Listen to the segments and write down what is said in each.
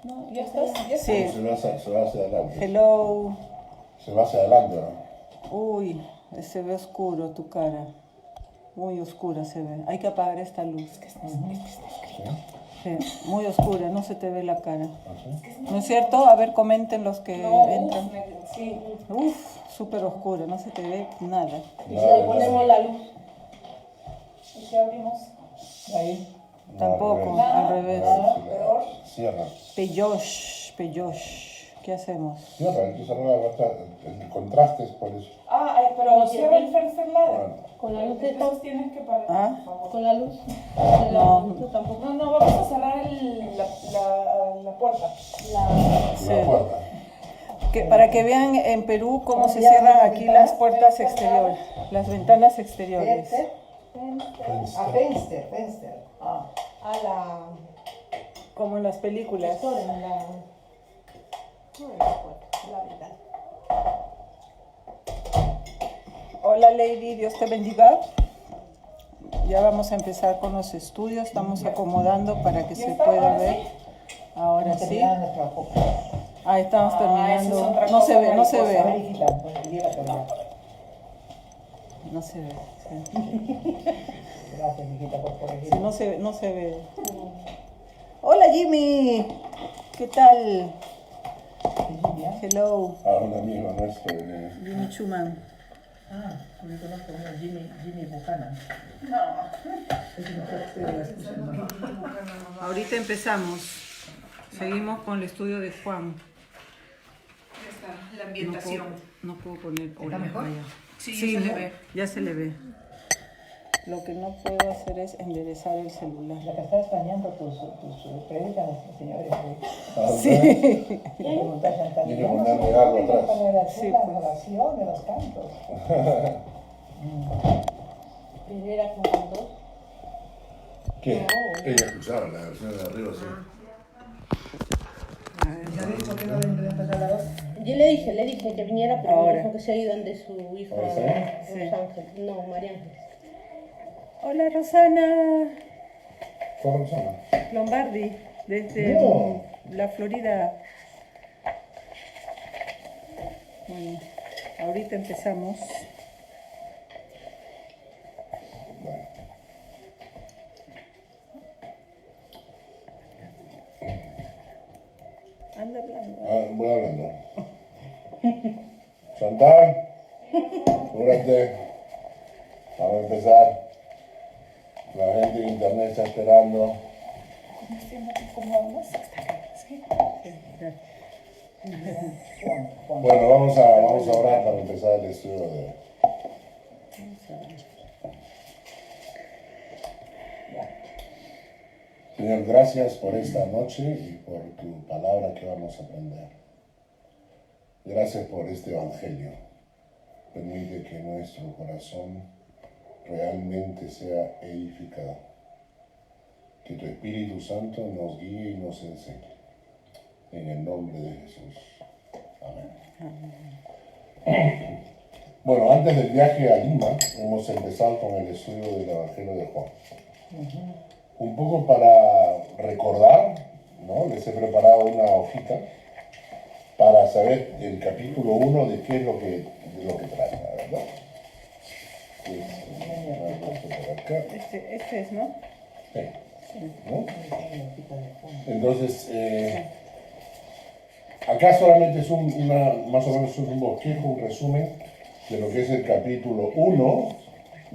No, ya estás. Sí. Se va hacia adelante. Hello. Se va hacia adelante, ¿no? Uy, se ve oscuro tu cara. Muy oscura se ve. Hay que apagar esta luz. Sí, muy oscura, no se te ve la cara. ¿No es cierto? A ver, comenten los que entran. Sí. Uf, súper oscura, no se te ve nada. Y si le ponemos la luz. Y si abrimos. Ahí. Tampoco, Nada, al revés. nada, peor. Cierra. Peyosh. ¿Qué hacemos? Cierra, hay que cerrar el contraste es por eso. Pero cierra el tercer lado. Bueno. Con la luz de Entonces tienes que parar, ¿Ah? por favor. Con la luz. No. Yo tampoco. No, vamos a cerrar la puerta. Sí. La puerta. Para que vean en Perú cómo se cierran aquí las puertas exteriores, las ventanas exteriores. Fenster. A la... Como en las películas. En la... No en la puerta, la ventana. Hola Lady, Dios te bendiga. Ya vamos a empezar con los estudios, estamos acomodando para que se pueda ver. Ahora sí. Ahí estamos terminando. No se ve. No se ve. Sí. Gracias, hijita, por corregir. Sí, no se ve. Hola Jimmy, ¿qué tal? Hello, Un amigo nuestro. Jimmy Chuman. Yo conozco a Jimmy Buchanan. Ahorita empezamos. Seguimos con el estudio de Juan. La ambientación. No puedo poner. ¿Está mejor? Sí, se le ve. Ya se le ve. Lo que no puedo hacer es enderezar el celular. La que está extrañando tus predicas, señores. Sí. Tiene que ponerle algo atrás. Para hacer Sí, la pues. oración de los cantos. Pero era con cantos. ¿Qué? Ella escuchaba la versión de arriba, sí. ¿Sabéis por qué no deben empezar la voz? Yo le dije que viniera, pero Ahora. me dijo que se ha ido donde su hija ¿Ahora sí? Sí. Rosángel. No, María Ángel. Hola Rosana ¿Cuál Rosana? Lombardi, desde No. la Florida. Bueno, ahorita empezamos. Bueno. Anda hablando. Voy hablando. Chantal, apúrate. Vamos a empezar. La gente de internet está esperando. Bueno, vamos a orar para empezar el estudio de hoy. Señor, gracias por esta noche y por tu palabra que vamos a aprender. Gracias por este evangelio. Permite que nuestro corazón realmente sea edificado. Que tu Espíritu Santo nos guíe y nos enseñe. En el nombre de Jesús. Amén. Bueno, antes del viaje a Lima, hemos empezado con el estudio del Evangelio de Juan. Un poco para recordar, ¿no? Les he preparado una hojita para saber el capítulo 1 de qué es lo que trata, ¿verdad? Por acá. Este es, ¿no? Sí. ¿No? Entonces, acá solamente es más o menos un bosquejo, un resumen de lo que es el capítulo 1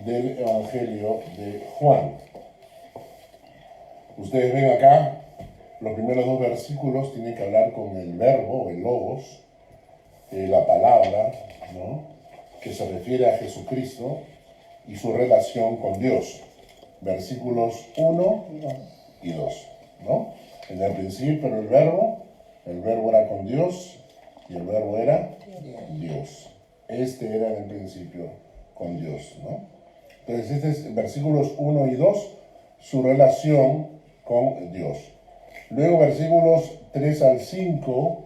del Evangelio de Juan. Ustedes ven acá, los primeros 2 versículos tienen que hablar con el verbo, el logos, la palabra, ¿no? Que se refiere a Jesucristo y su relación con Dios. Versículos 1 y 2, ¿no? En el principio era el verbo era con Dios y el verbo era Dios. Este era en el principio con Dios, ¿no? Entonces, este es versículos 1 y 2, su relación con Dios. Luego, versículos 3 al 5,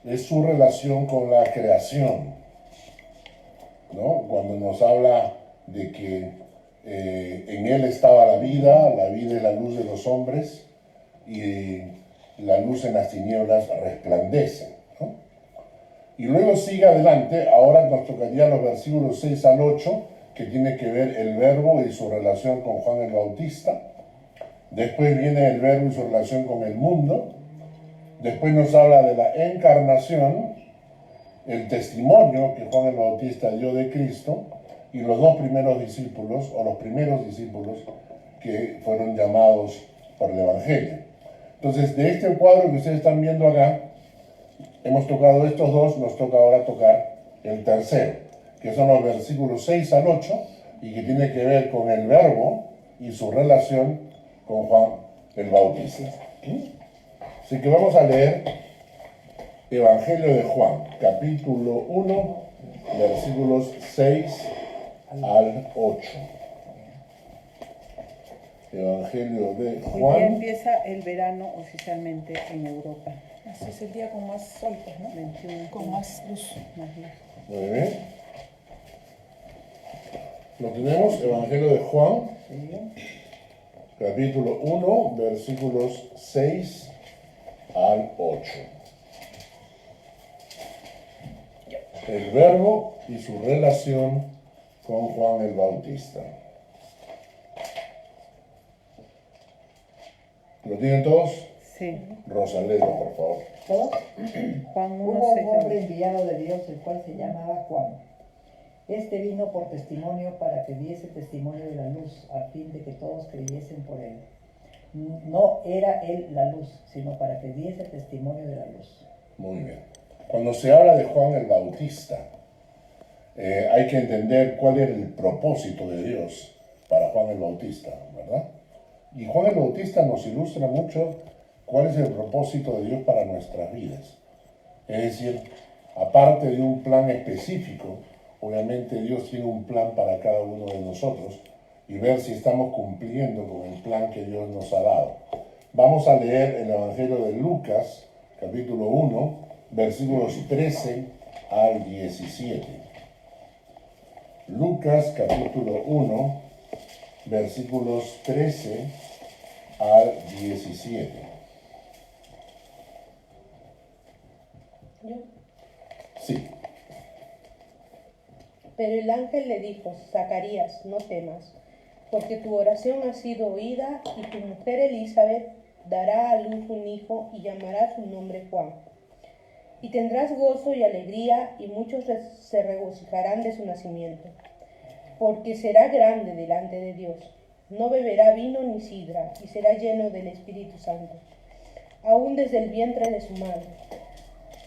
es su relación con la creación, ¿no? Cuando nos habla de que en él estaba la vida es la luz de los hombres, y la luz en las tinieblas resplandece, ¿no? Y luego sigue adelante, ahora nos tocaría los versículos 6 al 8, que tiene que ver el verbo y su relación con Juan el Bautista. Después viene el verbo y su relación con el mundo. Después nos habla de la encarnación, el testimonio que Juan el Bautista dio de Cristo y los dos primeros discípulos, o los primeros discípulos que fueron llamados por el Evangelio. Entonces, de este cuadro que ustedes están viendo acá, hemos tocado estos dos, nos toca ahora tocar el tercero, que son los versículos 6 al 8, y que tiene que ver con el verbo y su relación con Juan el Bautista. Así que vamos a leer Evangelio de Juan, capítulo 1, versículos 6 al 8. Evangelio de Hoy día Juan. empieza el verano oficialmente en Europa. Así es el día con más sol, pues, ¿no? 21, Con más luz. más luz. Muy bien. Lo tenemos, Evangelio de Juan, capítulo 1, versículos 6 al 8. El verbo y su relación con Juan el Bautista. ¿Lo tienen todos? Sí, Rosalero, por favor. ¿Todos? Juan 1, Hubo 6 un al hombre 8. enviado de Dios, el cual se llamaba Juan. Este vino por testimonio para que diese testimonio de la luz, a fin de que todos creyesen por él. No era él la luz, sino para que diese testimonio de la luz. Muy bien. Cuando se habla de Juan el Bautista, hay que entender cuál era el propósito de Dios para Juan el Bautista, ¿verdad? Y Juan el Bautista nos ilustra mucho cuál es el propósito de Dios para nuestras vidas. Es decir, aparte de un plan específico, obviamente Dios tiene un plan para cada uno de nosotros y ver si estamos cumpliendo con el plan que Dios nos ha dado. Vamos a leer el Evangelio de Lucas, capítulo 1, versículos 13 al 17. Lucas, capítulo 1, versículos 13 al 17. Yo. Sí. Pero el ángel le dijo: Zacarías, no temas, porque tu oración ha sido oída, y tu mujer Elizabeth dará a luz un hijo y llamará su nombre Juan. Y tendrás gozo y alegría, y muchos se regocijarán de su nacimiento, porque será grande delante de Dios. No beberá vino ni sidra, y será lleno del Espíritu Santo, aún desde el vientre de su madre.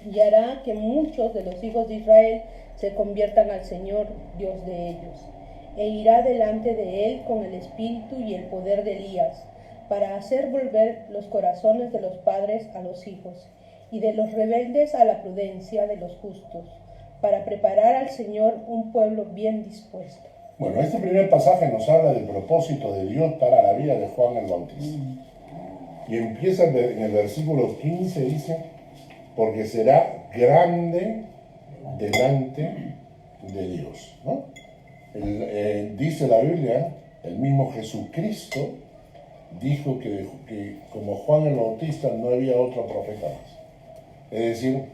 Y hará que muchos de los hijos de Israel se conviertan al Señor, Dios de ellos, e irá delante de él con el espíritu y el poder de Elías, para hacer volver los corazones de los padres a los hijos, y de los rebeldes a la prudencia de los justos, para preparar al Señor un pueblo bien dispuesto. Bueno, este primer pasaje nos habla del propósito de Dios para la vida de Juan el Bautista. Y empieza en el versículo 15, dice, porque será grande delante de Dios, ¿no? Dice la Biblia, el mismo Jesucristo dijo que como Juan el Bautista no había otro profeta más. Es decir,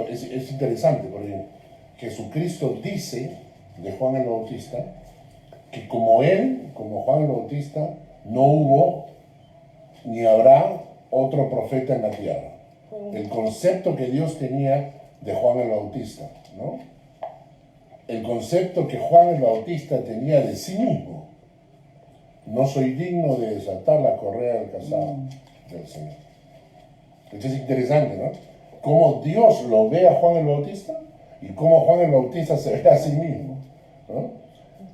es interesante porque Jesucristo dice de Juan el Bautista que como Juan el Bautista, no hubo ni habrá otro profeta en la tierra. El concepto que Dios tenía de Juan el Bautista, ¿no? El concepto que Juan el Bautista tenía de sí mismo. No soy digno de desatar la correa del calzado del Señor. Entonces es interesante, ¿no? Cómo Dios lo ve a Juan el Bautista y cómo Juan el Bautista se ve a sí mismo, ¿no?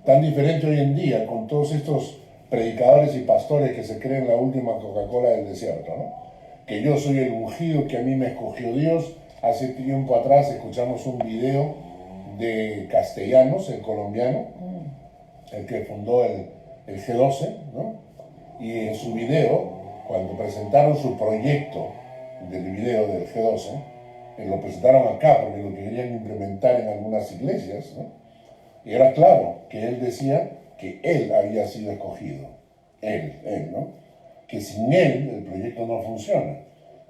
Tan diferente hoy en día con todos estos predicadores y pastores que se creen la última Coca-Cola del desierto, ¿no? Que yo soy el ungido, que a mí me escogió Dios. Hace tiempo atrás escuchamos un video de Castellanos, el colombiano, el que fundó el G12, ¿no? Y en su video, cuando presentaron su proyecto del video del G12, lo presentaron acá porque lo querían implementar en algunas iglesias, ¿no? Y era claro que él decía que él había sido escogido, él, ¿no? Que sin él el proyecto no funciona.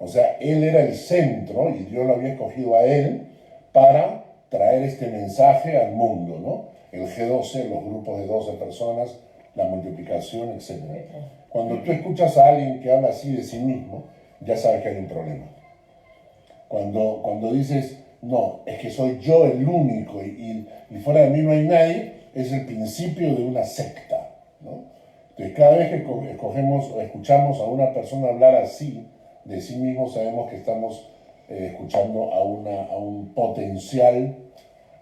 O sea, él era el centro y Dios lo había escogido a él para traer este mensaje al mundo, ¿no? El G12, los grupos de 12 personas, la multiplicación, etc. Cuando tú escuchas a alguien que habla así de sí mismo, ya sabes que hay un problema. Cuando dices, no, es que soy yo el único y fuera de mí no hay nadie, es el principio de una secta, ¿no? Entonces, cada vez que escogemos o escuchamos a una persona hablar así de sí mismo, sabemos que estamos escuchando a un potencial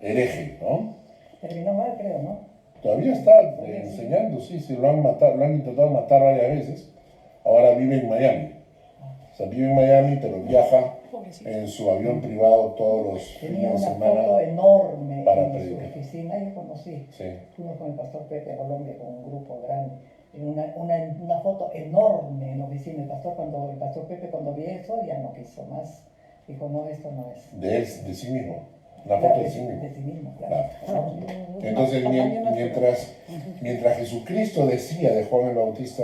hereje, ¿no? Terminó mal, creo, ¿no? Todavía está enseñando, sí, lo han matado, lo han intentado matar varias veces. Ahora vive en Miami. O sea, vive en Miami, pero viaja en su avión privado todos los Tenía fines de una semana. foto enorme para en predicar. su oficina, yo conocí. Sí. Fuimos con el pastor Pepe a Colombia con un grupo grande. Una foto enorme en la oficina. El pastor Pepe cuando vio eso ya no quiso más. Dijo, no, esto no es. De él, de sí mismo. Una Claro, foto de sí mismo. De sí mismo, claro. Claro. Entonces, mientras Jesucristo decía de Juan el Bautista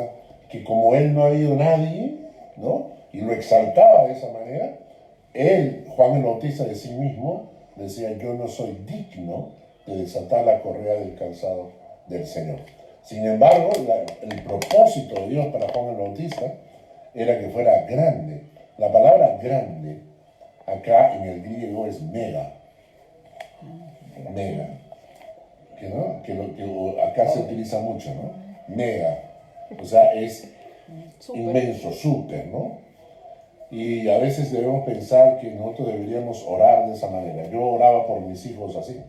que como él no ha habido nadie, ¿no? Y lo exaltaba de esa manera, él, Juan el Bautista de sí mismo, decía, yo no soy digno de desatar la correa del calzado del Señor. Sin embargo, el propósito de Dios para Juan el Bautista era que fuera grande. La palabra grande acá en el griego es mega. Mega. Que acá se utiliza mucho, ¿no? Mega. O sea, es inmenso, súper, ¿no? Y a veces debemos pensar que nosotros deberíamos orar de esa manera. Yo oraba por mis hijos así.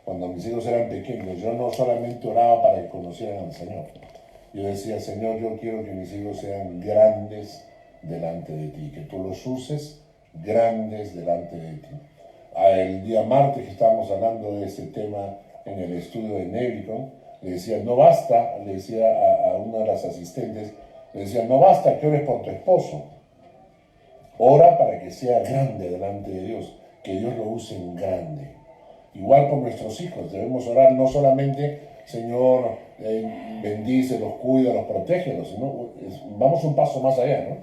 Cuando mis hijos eran pequeños, yo no solamente oraba para que conocieran al Señor. Yo decía, Señor, yo quiero que mis hijos sean grandes delante de ti, que tú los uses grandes delante de ti. El día martes que estábamos hablando de este tema en el estudio de Nevicon, le decía, no basta, le decía a una de las asistentes, le decía, no basta que ores por tu esposo, ora para que sea grande delante de Dios, que Dios lo use en grande. Igual por nuestros hijos, debemos orar no solamente, Señor, bendícelos, cuídalos, protégelos, sino vamos un paso más allá, ¿no?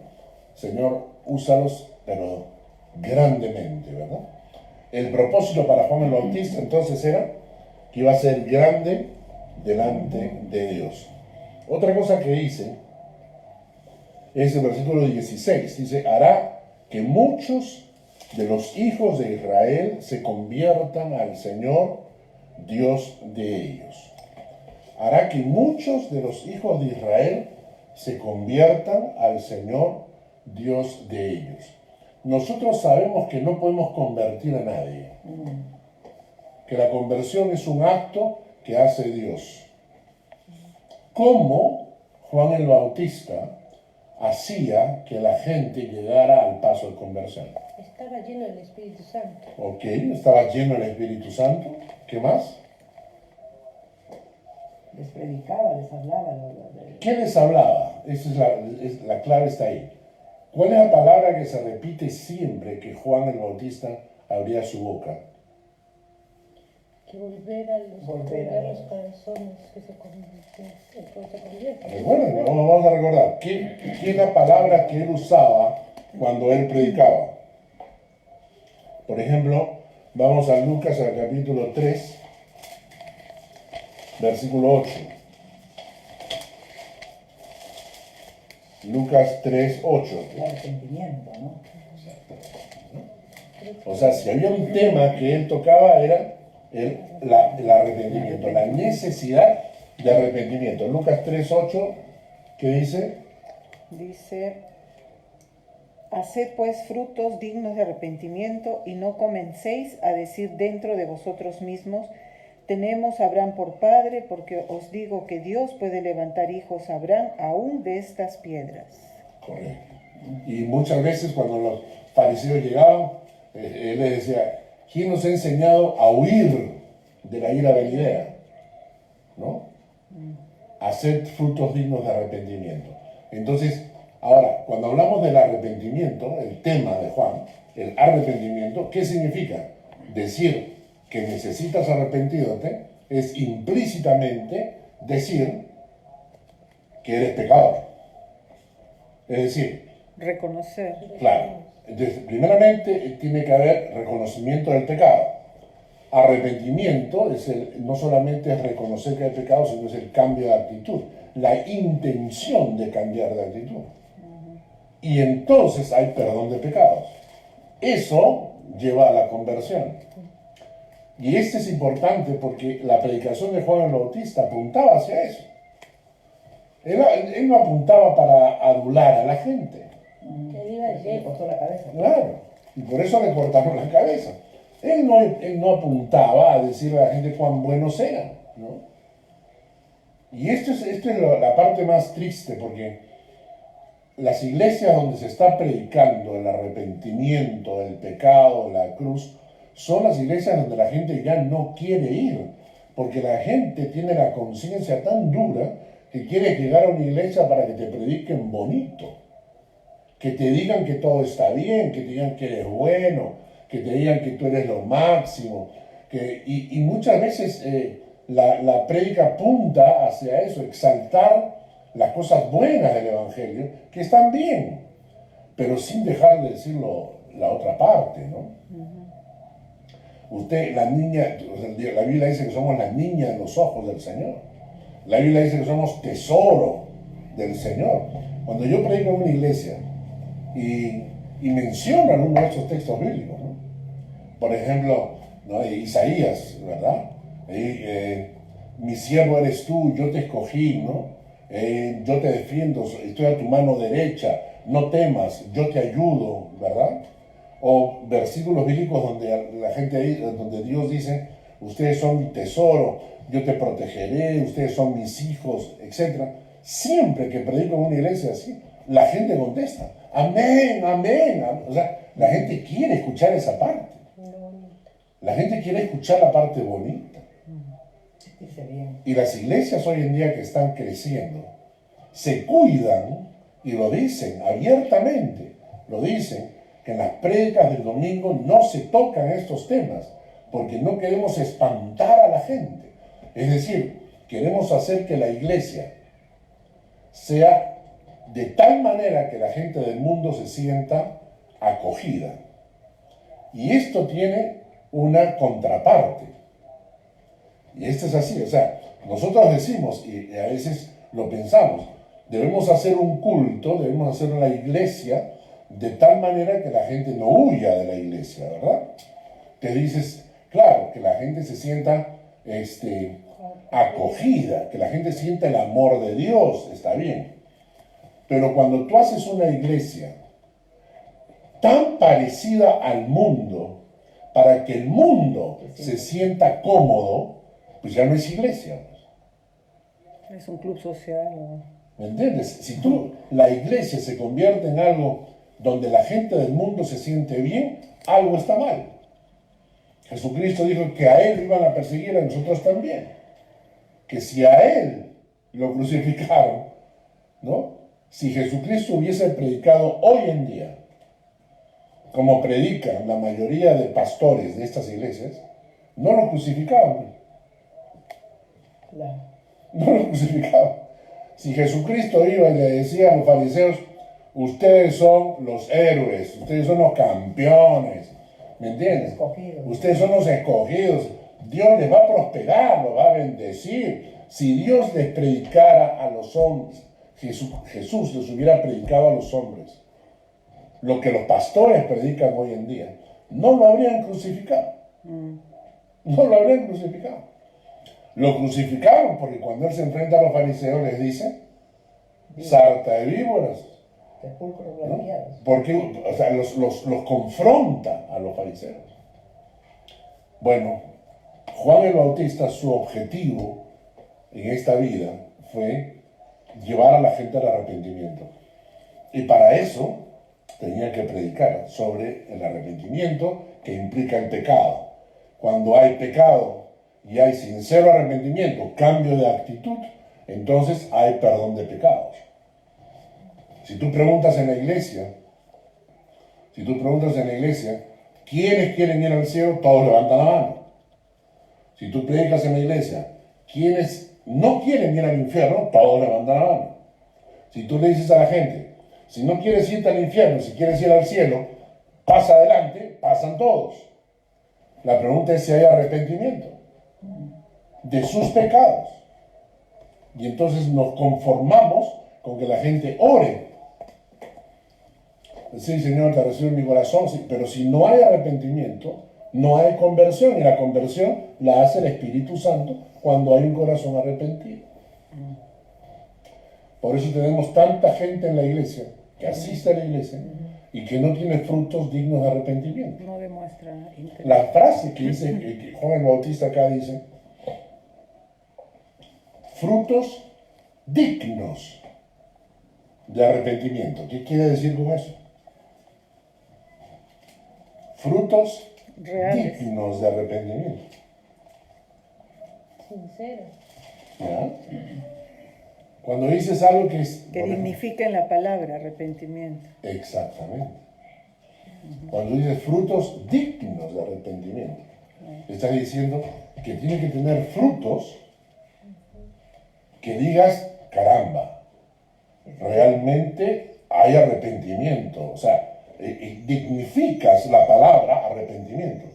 Señor, úsalos, pero grandemente, ¿verdad? El propósito para Juan el Bautista entonces era que iba a ser grande delante de Dios. Otra cosa que dice es el versículo 16, dice, hará que muchos de los hijos de Israel se conviertan al Señor, Dios de ellos. Hará que muchos de los hijos de Israel se conviertan al Señor, Dios de ellos. Nosotros sabemos que no podemos convertir a nadie, que la conversión es un acto que hace Dios. ¿Cómo Juan el Bautista hacía que la gente llegara al paso de conversión? Estaba lleno del Espíritu Santo. Ok, estaba lleno del Espíritu Santo. ¿Qué más? Les predicaba, les hablaba. ¿Qué les hablaba? La clave está ahí. ¿Cuál es la palabra que se repite siempre que Juan el Bautista abría su boca? Que volver a los corazones que se convierten. Recuerden, vamos a recordar. ¿Qué es la palabra que él usaba cuando él predicaba? Por ejemplo, vamos a Lucas al capítulo 3, versículo 8. Lucas 3, 8. El arrepentimiento, ¿no? O sea, si había un tema que él tocaba era el arrepentimiento, la necesidad de arrepentimiento. Lucas 3, 8, ¿qué dice? Dice, haced pues frutos dignos de arrepentimiento y no comencéis a decir dentro de vosotros mismos, tenemos a Abraham por padre, porque os digo que Dios puede levantar hijos a Abraham aún de estas piedras. Correcto. Y muchas veces cuando los fariseos llegaban, él les decía, ¿quién nos ha enseñado a huir de la ira venidera? ¿No? Hacer frutos dignos de arrepentimiento. Entonces, ahora, cuando hablamos del arrepentimiento, el tema de Juan, el arrepentimiento, ¿qué significa? Decir que necesitas arrepentirte es implícitamente decir que eres pecador. Es decir, reconocer. Claro. Entonces, primeramente tiene que haber reconocimiento del pecado. Arrepentimiento no solamente es reconocer que hay pecado, sino es el cambio de actitud, la intención de cambiar de actitud. Y entonces hay perdón de pecados. Eso lleva a la conversión. Y esto es importante porque la predicación de Juan el Bautista apuntaba hacia eso. Él no apuntaba para adular a la gente. Él iba Le lleno. cortó la cabeza. Claro. Y por eso le cortaron la cabeza. Él no apuntaba a decirle a la gente cuán buenos eran, ¿no? Y esto es la parte más triste, porque las iglesias donde se está predicando el arrepentimiento, el pecado, la cruz, son las iglesias donde la gente ya no quiere ir, porque la gente tiene la conciencia tan dura que quiere llegar a una iglesia para que te prediquen bonito, que te digan que todo está bien, que te digan que eres bueno, que te digan que tú eres lo máximo, y muchas veces la prédica apunta hacia eso, exaltar las cosas buenas del Evangelio, que están bien, pero sin dejar de decirlo la otra parte, ¿no? Usted, la niña, la Biblia dice que somos la niña de los ojos del Señor. La Biblia dice que somos tesoro del Señor. Cuando yo predico en una iglesia y menciono algunos de estos textos bíblicos, ¿no? Por ejemplo, ¿no? Isaías, ¿verdad? Mi siervo eres tú, yo te escogí, ¿no? Yo te defiendo, estoy a tu mano derecha, no temas, yo te ayudo, ¿verdad? O versículos bíblicos donde Dios dice, ustedes son mi tesoro, yo te protegeré, ustedes son mis hijos, etc. Siempre que predico en una iglesia así, la gente contesta, amén, amén. O sea, la gente quiere escuchar esa parte. La gente quiere escuchar la parte bonita. Dice bien. Y las iglesias hoy en día que están creciendo, se cuidan y lo dicen abiertamente, lo dicen, que en las prédicas del domingo no se tocan estos temas, porque no queremos espantar a la gente. Es decir, queremos hacer que la iglesia sea de tal manera que la gente del mundo se sienta acogida. Y esto tiene una contraparte. Y esto es así, o sea, nosotros decimos, y a veces lo pensamos, debemos hacer un culto, debemos hacer una iglesia de tal manera que la gente no huya de la iglesia, ¿verdad? Te dices, claro, que la gente se sienta acogida, que la gente sienta el amor de Dios, está bien. Pero cuando tú haces una iglesia tan parecida al mundo, para que el mundo se sienta cómodo, pues ya no es iglesia. Es un club social, ¿no? ¿Me entiendes? Si la iglesia se convierte en algo donde la gente del mundo se siente bien, algo está mal. Jesucristo dijo que a él iban a perseguir, a nosotros también. Que si a él lo crucificaron, ¿no? Si Jesucristo hubiese predicado hoy en día, como predican la mayoría de pastores de estas iglesias, no lo crucificaban. Claro. No lo crucificaban. Si Jesucristo iba y le decía a los fariseos, ustedes son los héroes, ustedes son los campeones, ¿me entiendes? Escogidos. Ustedes son los escogidos, Dios les va a prosperar, los va a bendecir. Si Dios les predicara a los hombres, Jesús les hubiera predicado a los hombres lo que los pastores predican hoy en día, no lo habrían crucificado. No lo habrían crucificado. Lo crucificaron porque cuando él se enfrenta a los fariseos les dice, sarta de víboras, Sepulcros ¿no? blanqueados. Porque, o sea, los confronta a los fariseos. Bueno, Juan el Bautista, su objetivo en esta vida fue llevar a la gente al arrepentimiento. Y para eso tenía que predicar sobre el arrepentimiento que implica el pecado. Cuando hay pecado y hay sincero arrepentimiento, cambio de actitud, entonces hay perdón de pecados. Si tú preguntas en la iglesia, ¿quiénes quieren ir al cielo? Todos levantan la mano. Si tú predicas en la iglesia, ¿quiénes no quieren ir al infierno? Todos levantan la mano. Si tú le dices a la gente, Si no quieres irte al infierno, si quieres ir al cielo, pasa adelante, pasan todos. La pregunta es si hay arrepentimiento de sus pecados. Y entonces nos conformamos con que la gente ore. Sí, Señor, te recibo en mi corazón, sí, pero si no hay arrepentimiento, no hay conversión. Y la conversión la hace el Espíritu Santo cuando hay un corazón arrepentido. Por eso tenemos tanta gente en la iglesia, que asiste a la iglesia, y que no tiene frutos dignos de arrepentimiento. No demuestra interés. La frase que dice, que Juan el Bautista acá dice, frutos dignos de arrepentimiento. ¿Qué quiere decir con eso? Frutos Reales. dignos de arrepentimiento. Sincero. ¿Ya? Cuando dices algo que es... Que bueno, dignifiquen la palabra arrepentimiento. exactamente. Cuando dices frutos dignos de arrepentimiento, estás diciendo que tiene que tener frutos que digas, caramba, realmente hay arrepentimiento. O sea, dignificas la palabra arrepentimiento.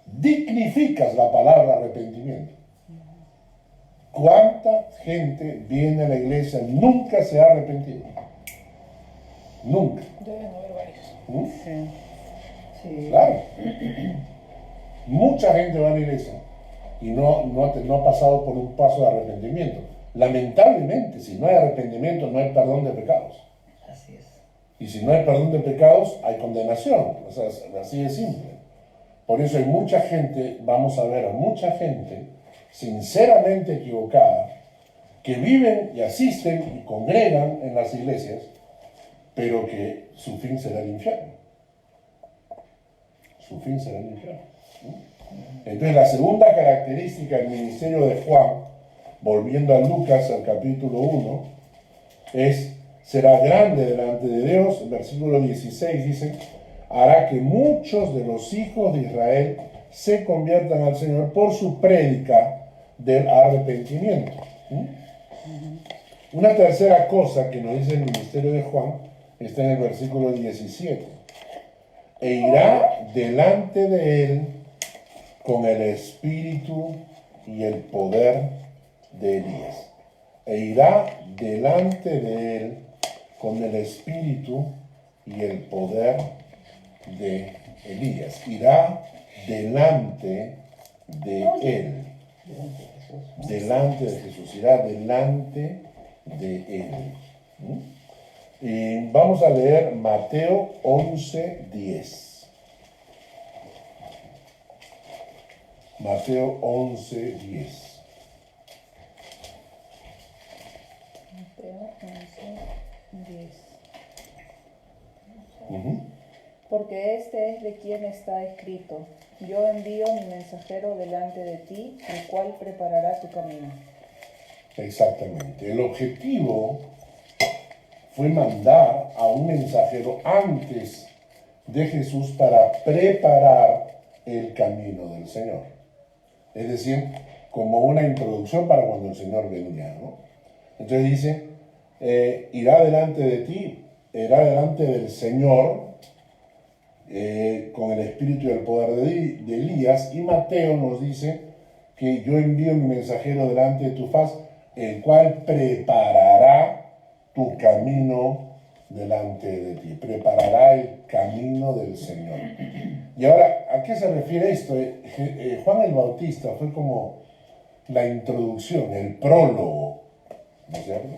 Dignificas la palabra arrepentimiento. ¿Cuánta gente viene a la iglesia y nunca se ha arrepentido? Nunca. Deben haber varios. ¿Mm? Sí. Sí. Claro. Mucha gente va a la iglesia y no ha pasado por un paso de arrepentimiento. Lamentablemente, si no hay arrepentimiento, no hay perdón de pecados. Así es. Y si no hay perdón de pecados, hay condenación. O sea, así de simple. Por eso hay mucha gente, vamos a ver a mucha gente sinceramente equivocada, que viven y asisten y congregan en las iglesias, pero que su fin será el infierno. Su fin será el infierno. Entonces, la segunda característica del ministerio de Juan, volviendo a Lucas, al capítulo 1, es, será grande delante de Dios. El versículo 16 dice, hará que muchos de los hijos de Israel se conviertan al Señor por su prédica del arrepentimiento. Una tercera cosa que nos dice el ministerio de Juan está en el versículo 17. E irá delante de él con el espíritu y el poder de Elías. E irá delante de él con el espíritu y el poder de Elías. Irá delante de él. Delante de Jesús. Irá delante de él. Y vamos a leer Mateo 11:10. Mateo 11:10. Mateo 11:10. Ujú. Porque este es de quien está escrito: yo envío mi mensajero delante de ti, el cual preparará tu camino. Exactamente. El objetivo fue mandar a un mensajero antes de Jesús para preparar el camino del Señor. Es decir, como una introducción para cuando el Señor venía, ¿no? Entonces dice, irá delante de ti, irá delante del Señor con el espíritu y el poder de Elías. Y Mateo nos dice que yo envío mi mensajero delante de tu faz, el cual preparará tu camino delante de ti, preparará el camino del Señor. Y ahora, ¿a qué se refiere esto? Juan el Bautista fue como la introducción, el prólogo, ¿no es cierto?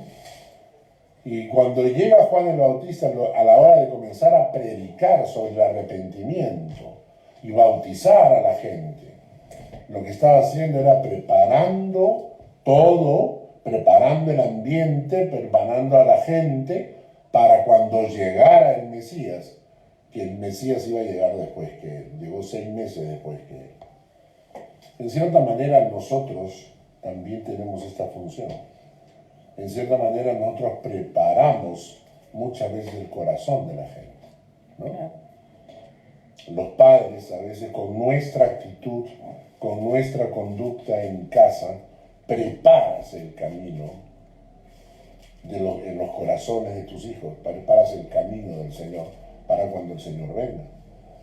Y cuando llega Juan el Bautista, a la hora de comenzar a predicar sobre el arrepentimiento y bautizar a la gente, lo que estaba haciendo era preparando todo, preparando el ambiente, preparando a la gente para cuando llegara el Mesías, que el Mesías iba a llegar después que él, llegó 6 meses después que él. En cierta manera nosotros también tenemos esta función. En cierta manera nosotros preparamos muchas veces el corazón de la gente, ¿no? Los padres a veces con nuestra actitud, con nuestra conducta en casa, preparas el camino en los corazones de tus hijos, preparas el camino del Señor para cuando el Señor venga.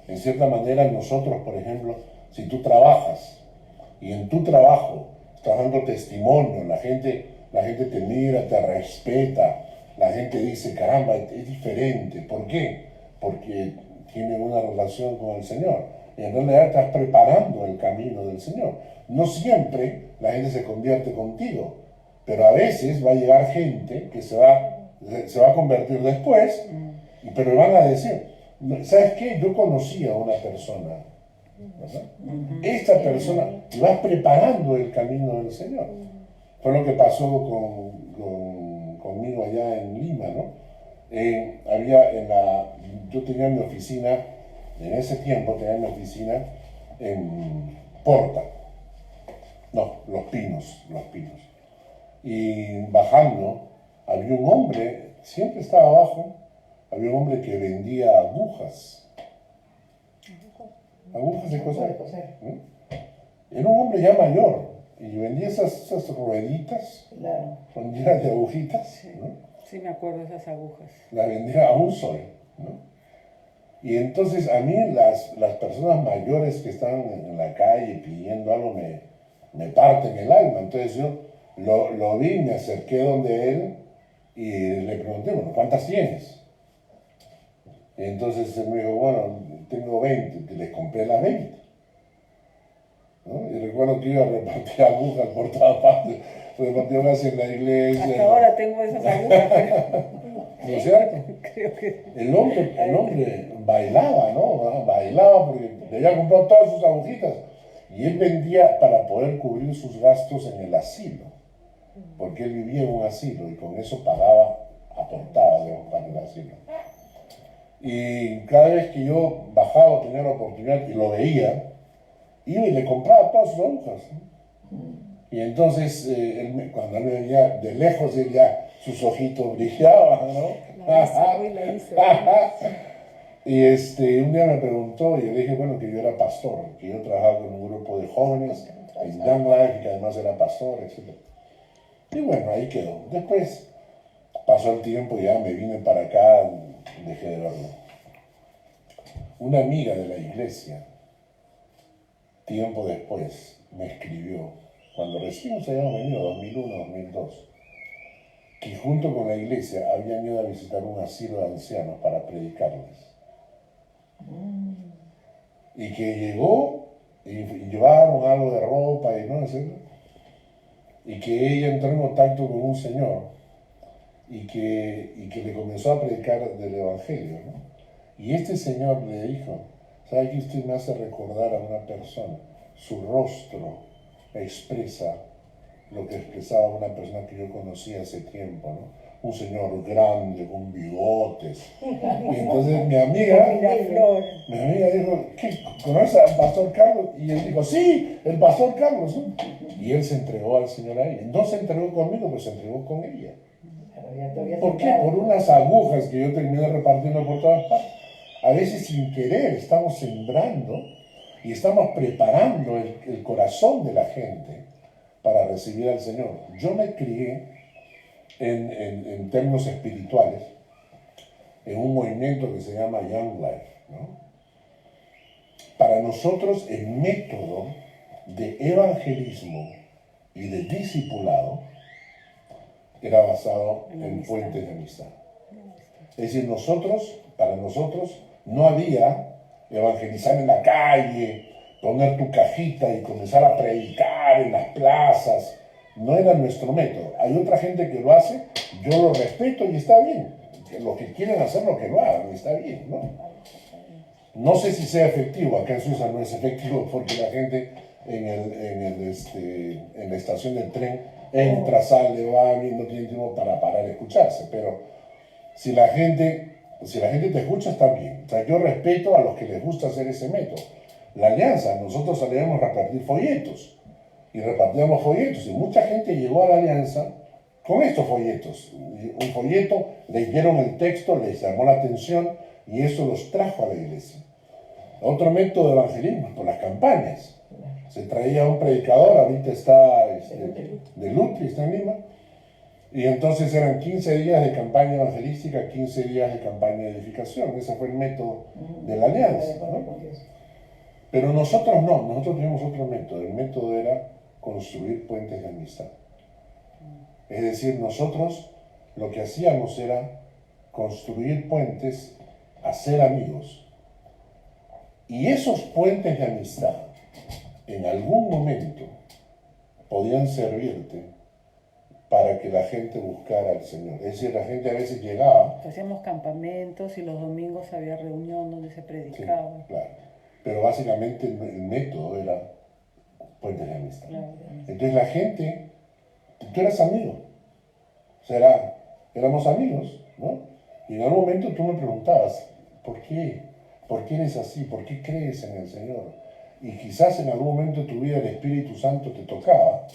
En cierta manera nosotros, por ejemplo, si tú trabajas y en tu trabajo estás dando testimonio, la gente te mira, te respeta, la gente dice, caramba, es diferente. ¿Por qué? Porque tiene una relación con el Señor. Y en realidad estás preparando el camino del Señor. No siempre la gente se convierte contigo, pero a veces va a llegar gente que se va a convertir después, pero van a decir, ¿sabes qué? Yo conocí a una persona, ¿verdad? Esta persona, y vas preparando el camino del Señor. Fue lo que pasó conmigo allá en Lima, ¿no? Yo tenía mi oficina, en ese tiempo tenía mi oficina en Porta. No, Los Pinos. Y bajando, había un hombre, siempre estaba abajo, había un hombre que vendía agujas. Agujas de coser. Era un hombre ya mayor y vendía esas rueditas con llenas de agujitas, ¿no? Sí, me acuerdo de esas agujas. Las vendía a $1, ¿no? Y entonces a mí las personas mayores que están en la calle pidiendo algo me parten el alma. Entonces yo lo vi, me acerqué donde él y le pregunté, bueno, ¿cuántas tienes? Y entonces él me dijo, bueno, tengo 20, que les compré las 20. ¿No? Y recuerdo que iba a repartir agujas por todas partes, repartí agujas en la iglesia. Hasta ahora tengo esas agujas. ¿No es cierto? Creo que... El hombre bailaba, ¿no? Bailaba porque le había comprado todas sus agujitas. Y él vendía para poder cubrir sus gastos en el asilo. Porque él vivía en un asilo y con eso aportaba, digamos, para el asilo. Y cada vez que yo bajaba, tenía la oportunidad y lo veía, iba y le compraba todas sus agujas. Y entonces, cuando él me venía de lejos, sus ojitos brillaban, ¿no? Y un día me preguntó y yo le dije, bueno, que yo era pastor, que yo trabajaba con un grupo de jóvenes en Young Life, que además era pastor, etc. Y bueno, ahí quedó. Después pasó el tiempo, ya me vine para acá, dejé de verlo. Una amiga de la iglesia, tiempo después, me escribió, cuando recién nos habíamos venido, 2001, 2002, que junto con la iglesia habían ido a visitar un asilo de ancianos para predicarles. Y que llegó y llevaron algo de ropa y no sé, y que ella entró en contacto con un señor y que le comenzó a predicar del evangelio, ¿no? Y este señor le dijo, ¿sabe que usted me hace recordar a una persona? Su rostro expresa lo que expresaba una persona que yo conocía hace tiempo, ¿no? Un señor grande, con bigotes. Y entonces mi amiga dijo, ¿qué? ¿Conoces al pastor Carlos? Y él dijo, sí, el pastor Carlos. Y él se entregó al Señor ahí. No se entregó conmigo, pero se entregó con ella. ¿Por qué? Por unas agujas que yo terminé repartiendo por todas partes. A veces sin querer estamos sembrando y estamos preparando el corazón de la gente para recibir al Señor. Yo me crié en términos espirituales en un movimiento que se llama Young Life, ¿no? Para nosotros el método de evangelismo y de discipulado era basado en fuentes de amistad. Es decir, para nosotros no había evangelizar en la calle, poner tu cajita y comenzar a predicar en las plazas. No era nuestro método. Hay otra gente que lo hace, yo lo respeto y está bien. Los que quieren hacerlo, que lo hagan, está bien, ¿no? No sé si sea efectivo, acá en Suiza no es efectivo porque la gente en la estación del tren entra, sale, va, no tiene tiempo para parar y escucharse, pero si la gente te escucha, está bien. O sea, yo respeto a los que les gusta hacer ese método. La alianza, nosotros salíamos a repartir folletos y repartíamos folletos y mucha gente llegó a la alianza con estos folletos. Un folleto, leyeron el texto, les llamó la atención y eso los trajo a la iglesia. Otro método de evangelismo, por las campañas. Se traía un predicador, ahorita está de Lutri, está en Lima, Y entonces eran 15 días de campaña evangelística, 15 días de campaña de edificación. Ese fue el método de la alianza, ¿no? Pero nosotros no, nosotros teníamos otro método. El método era construir puentes de amistad. Es decir, nosotros lo que hacíamos era construir puentes, hacer amigos. Y esos puentes de amistad, en algún momento, podían servirte para que la gente buscara al Señor. Es decir, la gente a veces llegaba. Hacíamos campamentos y los domingos había reunión donde se Sí, predicaba. claro. Pero básicamente el método era puentes de amistad. Claro. Entonces la gente, tú eras amigo. O sea, éramos amigos, ¿no? Y en algún momento tú me preguntabas, ¿por qué? ¿Por qué eres así? ¿Por qué crees en el Señor? Y quizás en algún momento de tu vida el Espíritu Santo te tocaba.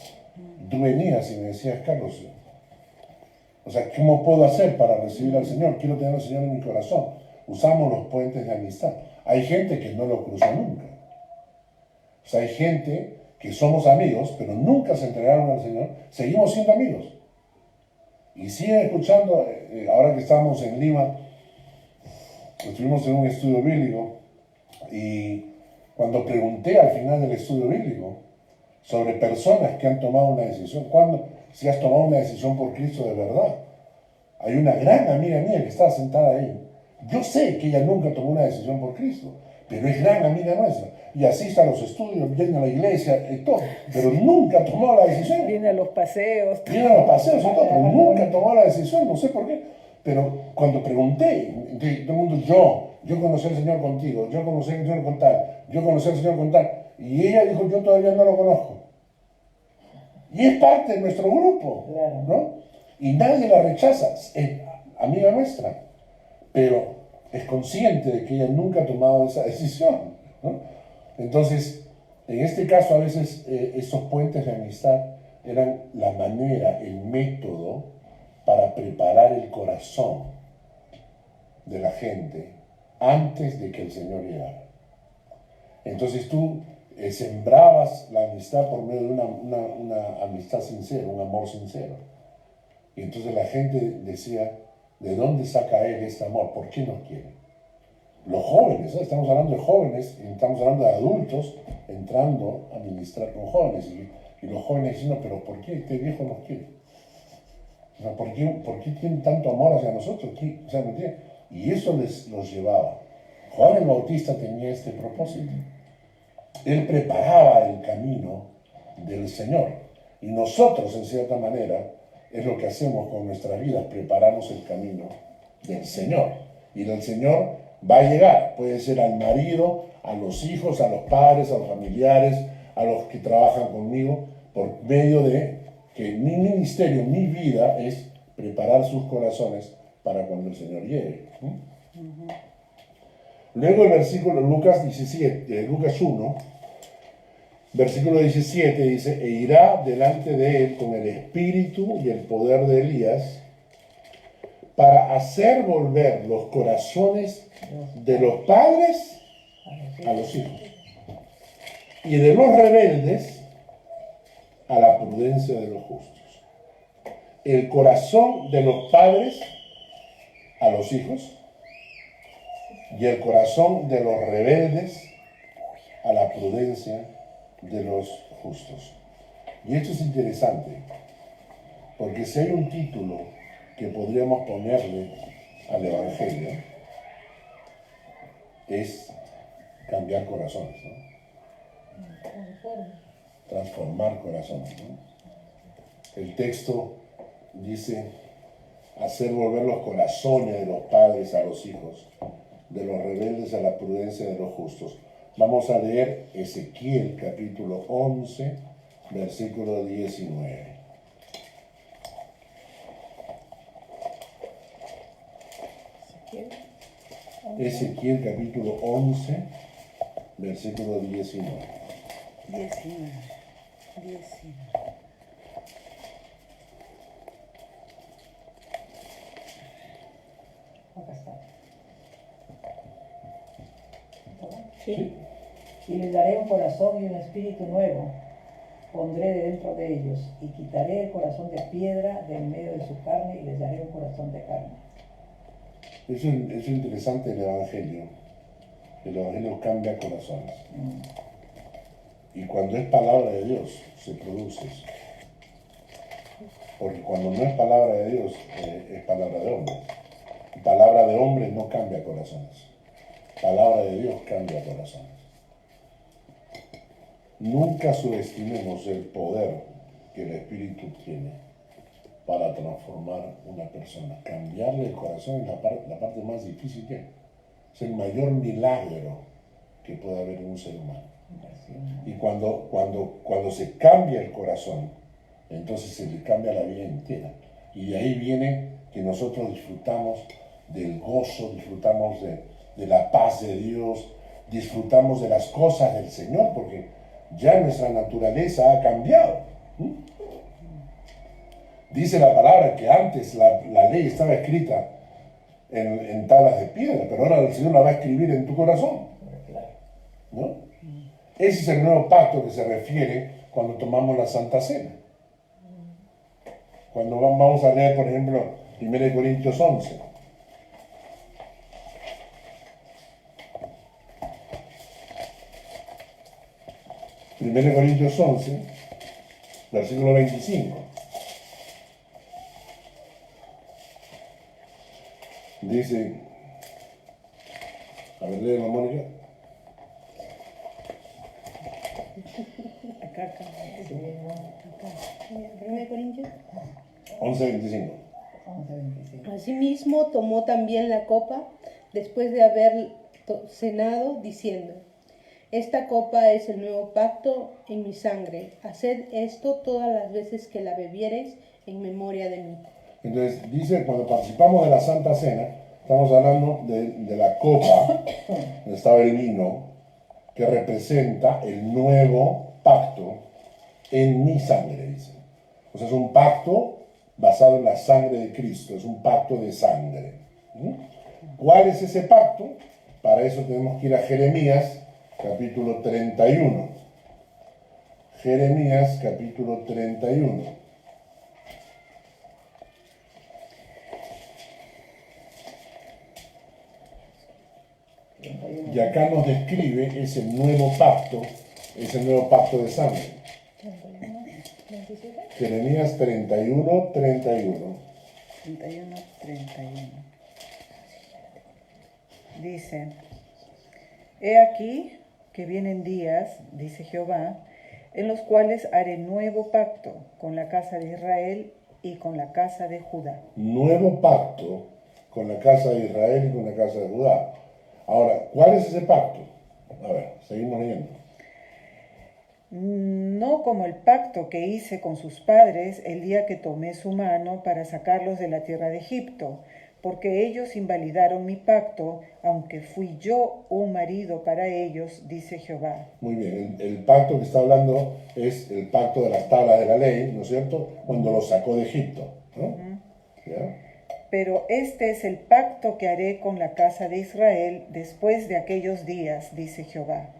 Tú venías y me decías, Carlos, o sea, ¿cómo puedo hacer para recibir al Señor? Quiero tener al Señor en mi corazón. Usamos los puentes de amistad. Hay gente que no lo cruza nunca. O sea, hay gente que somos amigos, pero nunca se entregaron al Señor. Seguimos siendo amigos. Y siguen escuchando, ahora que estamos en Lima, estuvimos en un estudio bíblico, y cuando pregunté al final del estudio bíblico sobre personas que han tomado una decisión, si has tomado una decisión por Cristo de verdad, hay una gran amiga mía que está sentada ahí. Yo sé que ella nunca tomó una decisión por Cristo, pero es gran amiga nuestra. Y asiste a los estudios, viene a la iglesia y todo, pero nunca tomó la decisión. Viene a los paseos. Viene a los paseos y todo, pero nunca tomó la decisión, no sé por qué. Pero cuando pregunté, todo el mundo, yo conocí al Señor contigo, yo conocí al Señor con tal, yo conocí al Señor con tal. Y ella dijo, yo todavía no lo conozco. Y es parte de nuestro grupo, ¿no? Y nadie la rechaza, es amiga nuestra, pero es consciente de que ella nunca ha tomado esa decisión, ¿no? Entonces, en este caso a veces esos puentes de amistad eran la manera, el método para preparar el corazón de la gente antes de que el Señor llegara. Entonces tú sembrabas la amistad por medio de una amistad sincera, un amor sincero. Y entonces la gente decía, ¿de dónde saca él este amor? ¿Por qué nos quiere? Los jóvenes, ¿eh? Estamos hablando de jóvenes, estamos hablando de adultos entrando a ministrar con jóvenes. Y los jóvenes diciendo, pero ¿por qué este viejo nos quiere? O sea, ¿por qué tienen tanto amor hacia nosotros? O sea, ¿me entiendes? Y eso los llevaba. Juan el Bautista tenía este propósito. Él preparaba el camino del Señor. Y nosotros, en cierta manera, es lo que hacemos con nuestras vidas, preparamos el camino del Señor. Y del Señor va a llegar, puede ser al marido, a los hijos, a los padres, a los familiares, a los que trabajan conmigo, por medio de que mi ministerio, mi vida es preparar sus corazones para cuando el Señor llegue. Luego el versículo Lucas 1, versículo 17 dice, e irá delante de él con el espíritu y el poder de Elías para hacer volver los corazones de los padres a los hijos y de los rebeldes a la prudencia de los justos. El corazón de los padres a los hijos y el corazón de los rebeldes a la prudencia de los justos. Y esto es interesante, porque si hay un título que podríamos ponerle al Evangelio, es cambiar corazones, ¿no? Transformar corazones, ¿no? El texto dice, hacer volver los corazones de los padres a los hijos, de los rebeldes a la prudencia de los justos. Vamos a leer Ezequiel capítulo 11, versículo 19. Ezequiel capítulo 11, versículo 19. 19. Acá está. ¿Sí? Y les daré un corazón y un espíritu nuevo, pondré de dentro de ellos y quitaré el corazón de piedra de en medio de su carne y les daré un corazón de carne. Es interesante el Evangelio. El Evangelio cambia corazones. Y cuando es palabra de Dios, se produce eso. Porque cuando no es palabra de Dios, es palabra de hombres. Y palabra de hombres no cambia corazones. Palabra de Dios cambia corazones. Nunca subestimemos el poder que el Espíritu tiene para transformar una persona. Cambiarle el corazón es la parte más difícil que hay. Es el mayor milagro que puede haber en un ser humano. Y cuando se cambia el corazón, entonces se le cambia la vida entera. Y de ahí viene que nosotros disfrutamos del gozo, disfrutamos de la paz de Dios, disfrutamos de las cosas del Señor, porque ya nuestra naturaleza ha cambiado. Dice la palabra que antes la ley estaba escrita en tablas de piedra, pero ahora el Señor la va a escribir en tu corazón, ¿no? Ese es el nuevo pacto que se refiere cuando tomamos la Santa Cena. Cuando vamos a leer, por ejemplo, 1 Corintios 11. Primero Corintios 11, versículo 25. Dice, a ver, léelo, Mónica. Acá. 1 Corintios 11:25. 11:25. Asimismo tomó también la copa después de haber cenado, diciendo: Esta copa es el nuevo pacto en mi sangre. Haced esto todas las veces que la bebiereis en memoria de mí. Entonces dice, cuando participamos de la Santa Cena, estamos hablando de la copa, donde estaba el vino, que representa el nuevo pacto en mi sangre, dice. O sea, es un pacto basado en la sangre de Cristo, es un pacto de sangre. ¿Cuál es ese pacto? Para eso tenemos que ir a Jeremías, capítulo 31. Jeremías, capítulo 31. Y acá nos describe ese nuevo pacto de sangre. Jeremías 31, 31. 31. Dice, he aquí que vienen días, dice Jehová, en los cuales haré nuevo pacto con la casa de Israel y con la casa de Judá. Nuevo pacto con la casa de Israel y con la casa de Judá. Ahora, ¿cuál es ese pacto? A ver, seguimos leyendo. No como el pacto que hice con sus padres el día que tomé su mano para sacarlos de la tierra de Egipto, porque ellos invalidaron mi pacto, aunque fui yo un marido para ellos, dice Jehová. Muy bien, el pacto que está hablando es el pacto de las tablas de la ley, ¿no es cierto? Cuando los sacó de Egipto, ¿no? ¿Ya? Pero este es el pacto que haré con la casa de Israel después de aquellos días, dice Jehová.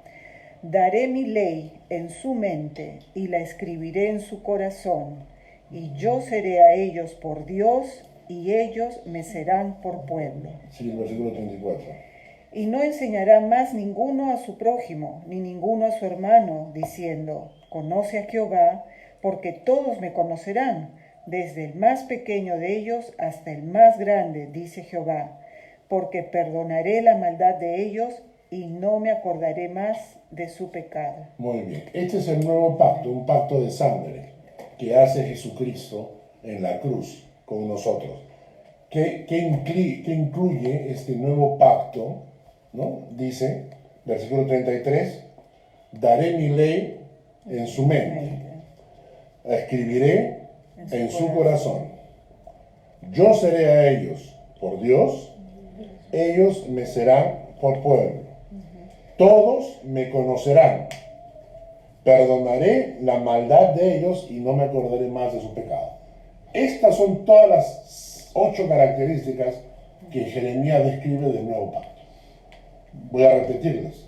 Daré mi ley en su mente y la escribiré en su corazón, y yo seré a ellos por Dios, y ellos me serán por pueblo. Sí, el versículo 34. Y no enseñará más ninguno a su prójimo, ni ninguno a su hermano, diciendo, conoce a Jehová, porque todos me conocerán, desde el más pequeño de ellos hasta el más grande, dice Jehová, porque perdonaré la maldad de ellos y no me acordaré más de su pecado. Muy bien, este es el nuevo pacto, un pacto de sangre que hace Jesucristo en la cruz con nosotros. ¿Qué incluye este nuevo pacto? ¿No? Dice, versículo 33, daré mi ley en su mente, la escribiré en su corazón. Yo seré a ellos por Dios, ellos me serán por pueblo. Todos me conocerán. Perdonaré la maldad de ellos y no me acordaré más de su pecado. Estas son todas las 8 características que Jeremías describe del nuevo pacto. Voy a repetirlas,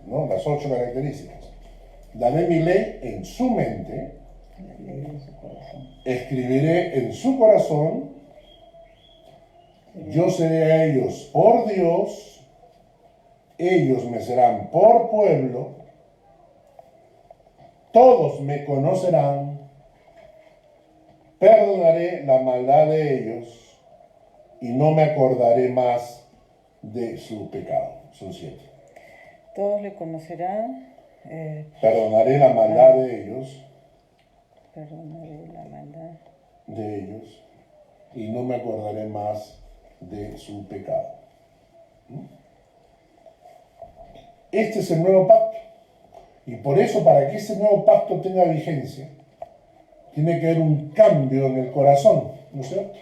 ¿no? Las 8 características. daré mi ley en su mente, en su corazón. escribiré en su corazón, yo seré a ellos por Dios, ellos me serán por pueblo, todos me conocerán, perdonaré la maldad de ellos y no me acordaré más de su pecado. Son 7. Todos le conocerán. Perdonaré la maldad de ellos, Perdonaré la maldad. y no me acordaré más de su pecado. Este es el nuevo pacto. Y por eso, para que ese nuevo pacto tenga vigencia, tiene que haber un cambio en el corazón, ¿no es cierto?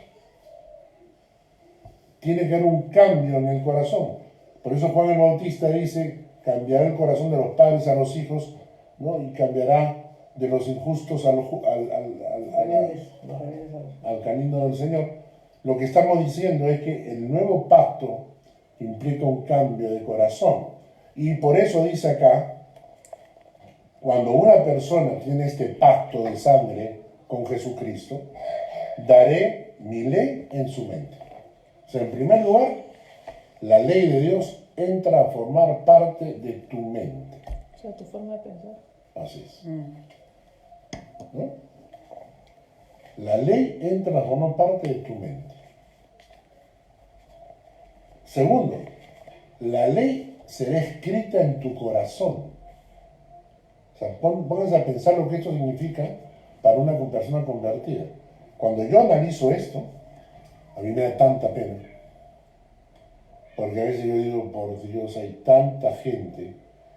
Tiene que haber un cambio en el corazón. Por eso Juan el Bautista dice, cambiará el corazón de los padres a los hijos, ¿no? Y cambiará de los injustos al camino del Señor. Lo que estamos diciendo es que el nuevo pacto implica un cambio de corazón. Y por eso dice acá, cuando una persona tiene este pacto de sangre con Jesucristo, daré mi ley en su mente. O sea, en primer lugar, la ley de Dios entra a formar parte de tu mente. O sea, tu forma de pensar. Así es. ¿No? La ley entra a formar parte de tu mente. Segundo, la ley será escrita en tu corazón. O sea, pónganse a pensar lo que esto significa para una persona convertida. Cuando yo analizo esto, a mí me da tanta pena. Porque a veces yo digo, por Dios, hay tanta gente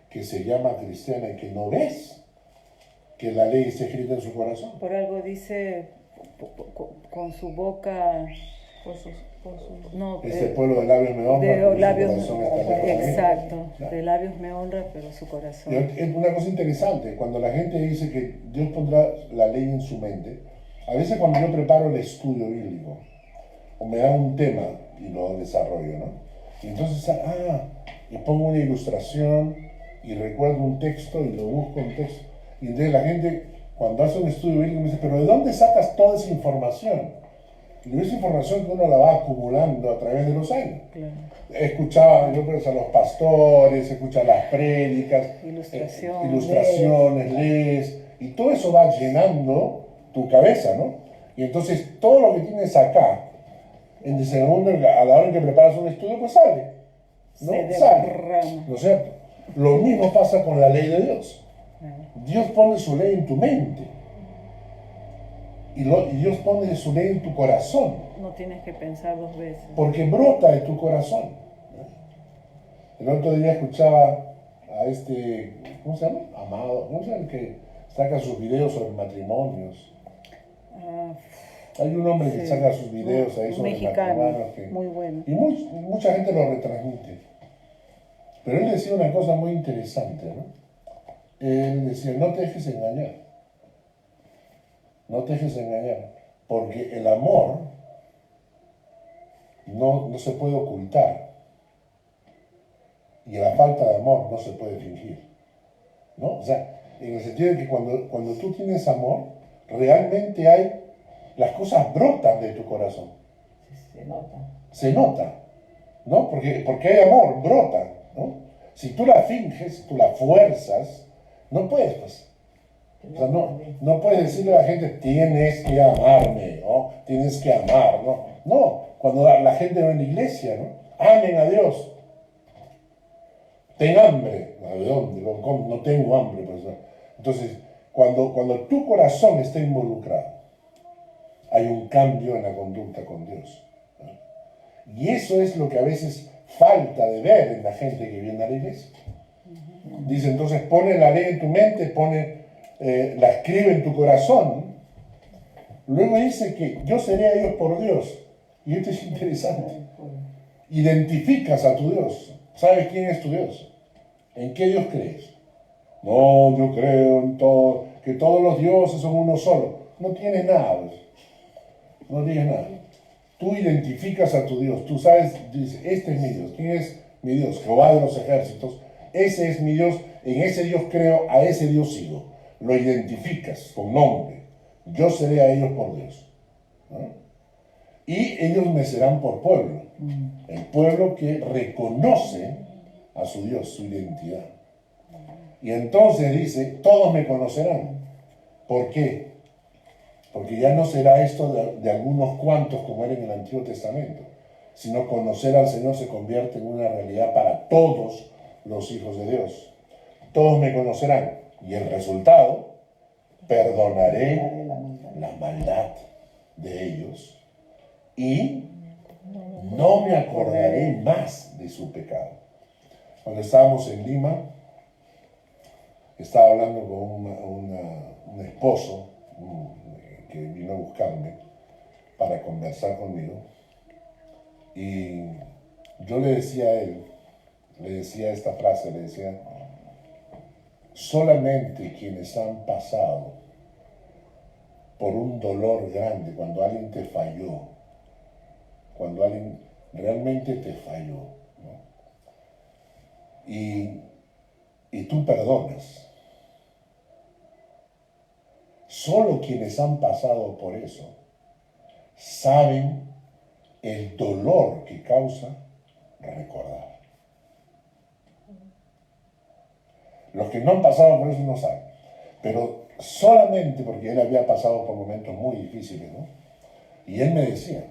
que se llama cristiana y que no ves que la ley está escrita en su corazón. Por algo dice, con su boca, no, Este pueblo de labios me honra, de pero su labios, corazón está lejos de mí. exacto, Claro. de labios me honra, pero su corazón. Es una cosa interesante, cuando la gente dice que Dios pondrá la ley en su mente, a veces cuando yo preparo el estudio bíblico, o me dan un tema y lo desarrollo, ¿no? Y entonces, y pongo una ilustración y recuerdo un texto y lo busco un texto. Y entonces la gente, cuando hace un estudio bíblico, me dice, pero ¿de dónde sacas toda esa información? Y esa información que uno la va acumulando a través de los años. Claro. Escuchaba yo creo, a los pastores, escuchaba las prédicas, ilustraciones, lees, y todo eso va llenando tu cabeza, ¿no? Y entonces todo lo que tienes acá, en el segundo, a la hora en que preparas un estudio, pues sale, ¿no? Se Sale, derrama. ¿no es cierto? Lo mismo pasa con la ley de Dios. Dios pone su ley en tu mente. Y Dios pone su ley en tu corazón. No tienes que pensar 2 veces. Porque brota de tu corazón. El otro día escuchaba a ¿cómo se llama? Amado, ¿cómo se llama? El que saca sus videos sobre matrimonios. Hay un hombre que saca sus videos ahí sobre mexicano, matrimonios. muy bueno. Y mucha gente lo retransmite. Pero él decía una cosa muy interesante, ¿no? Él decía, no te dejes engañar. No te dejes engañar. Porque el amor no se puede ocultar. Y la falta de amor no se puede fingir. ¿No? O sea, en el sentido de que cuando tú tienes amor, realmente las cosas brotan de tu corazón. Se nota. Se nota, ¿no? Porque hay amor, brota, ¿no? Si tú la finges, tú la fuerzas, no puedes, pues. O sea, no puedes decirle a la gente, tienes que amarme, ¿no? Tienes que amar, ¿no? No, cuando la gente va en la iglesia, ¿no? Amen a Dios. Ten hambre. ¿De dónde? No tengo hambre, pues. Entonces, cuando tu corazón está involucrado, hay un cambio en la conducta con Dios, ¿no? Y eso es lo que a veces falta de ver en la gente que viene a la iglesia. Dice, entonces, pone la ley en tu mente, la escribe en tu corazón. Luego dice que yo seré a ellos por Dios. Y esto es interesante. Identificas a tu Dios. ¿Sabes quién es tu Dios? ¿En qué Dios crees? No, yo creo en todo, que todos los dioses son uno solo. No tienes nada, pues. No tienes nada. Tú identificas a tu Dios. Tú sabes, dices, este es mi Dios. ¿Quién es mi Dios? Jehová de los ejércitos. Ese es mi Dios en ese Dios creo, a ese Dios sigo. Lo identificas con nombre. Yo seré a ellos por Dios, ¿no? Y ellos me serán por pueblo. El pueblo que reconoce a su Dios, su identidad. Y entonces dice, todos me conocerán. ¿Por qué? Porque ya no será esto de algunos cuantos como era en el Antiguo Testamento, sino conocer al Señor se convierte en una realidad para todos los hijos de Dios. Todos me conocerán. Y el resultado, perdonaré la maldad de ellos y no me acordaré más de su pecado. Cuando estábamos en Lima, estaba hablando con un esposo que vino a buscarme para conversar conmigo, y yo le decía a él, le decía esta frase, le decía, solamente quienes han pasado por un dolor grande, cuando alguien te falló, cuando alguien realmente te falló, ¿no? Y tú perdonas. Solo quienes han pasado por eso saben el dolor que causa recordar. Los que no han pasado por eso no saben. Pero solamente porque él había pasado por momentos muy difíciles, ¿no? Y él me decía,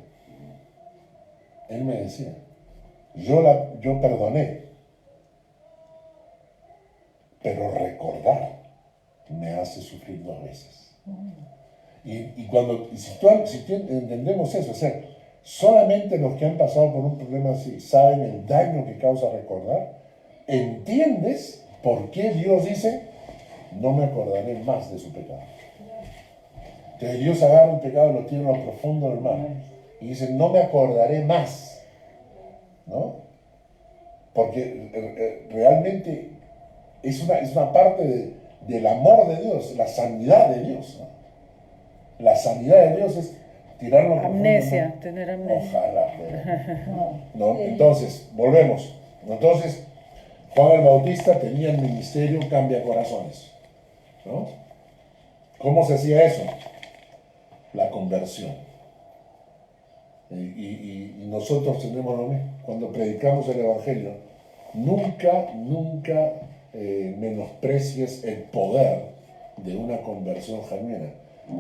yo perdoné, pero recordar me hace sufrir 2 veces. Si entendemos eso, o sea, solamente los que han pasado por un problema así saben el daño que causa recordar, entiendes por qué Dios dice, no me acordaré más de su pecado. Entonces Dios agarra el pecado y lo tiene en lo profundo del mar y dice, no me acordaré más, ¿no? Porque realmente es una parte del amor de Dios, la sanidad de Dios, ¿no? La sanidad de Dios es tirarlo Amnesia, profundo, ¿no? tener amnesia. Ojalá, ¿no? Entonces, volvemos. Entonces, Juan el Bautista tenía el ministerio cambia corazones, ¿no? ¿Cómo se hacía eso? La conversión. Y nosotros tenemos lo mismo. Cuando predicamos el Evangelio, nunca menosprecies el poder de una conversión genuina.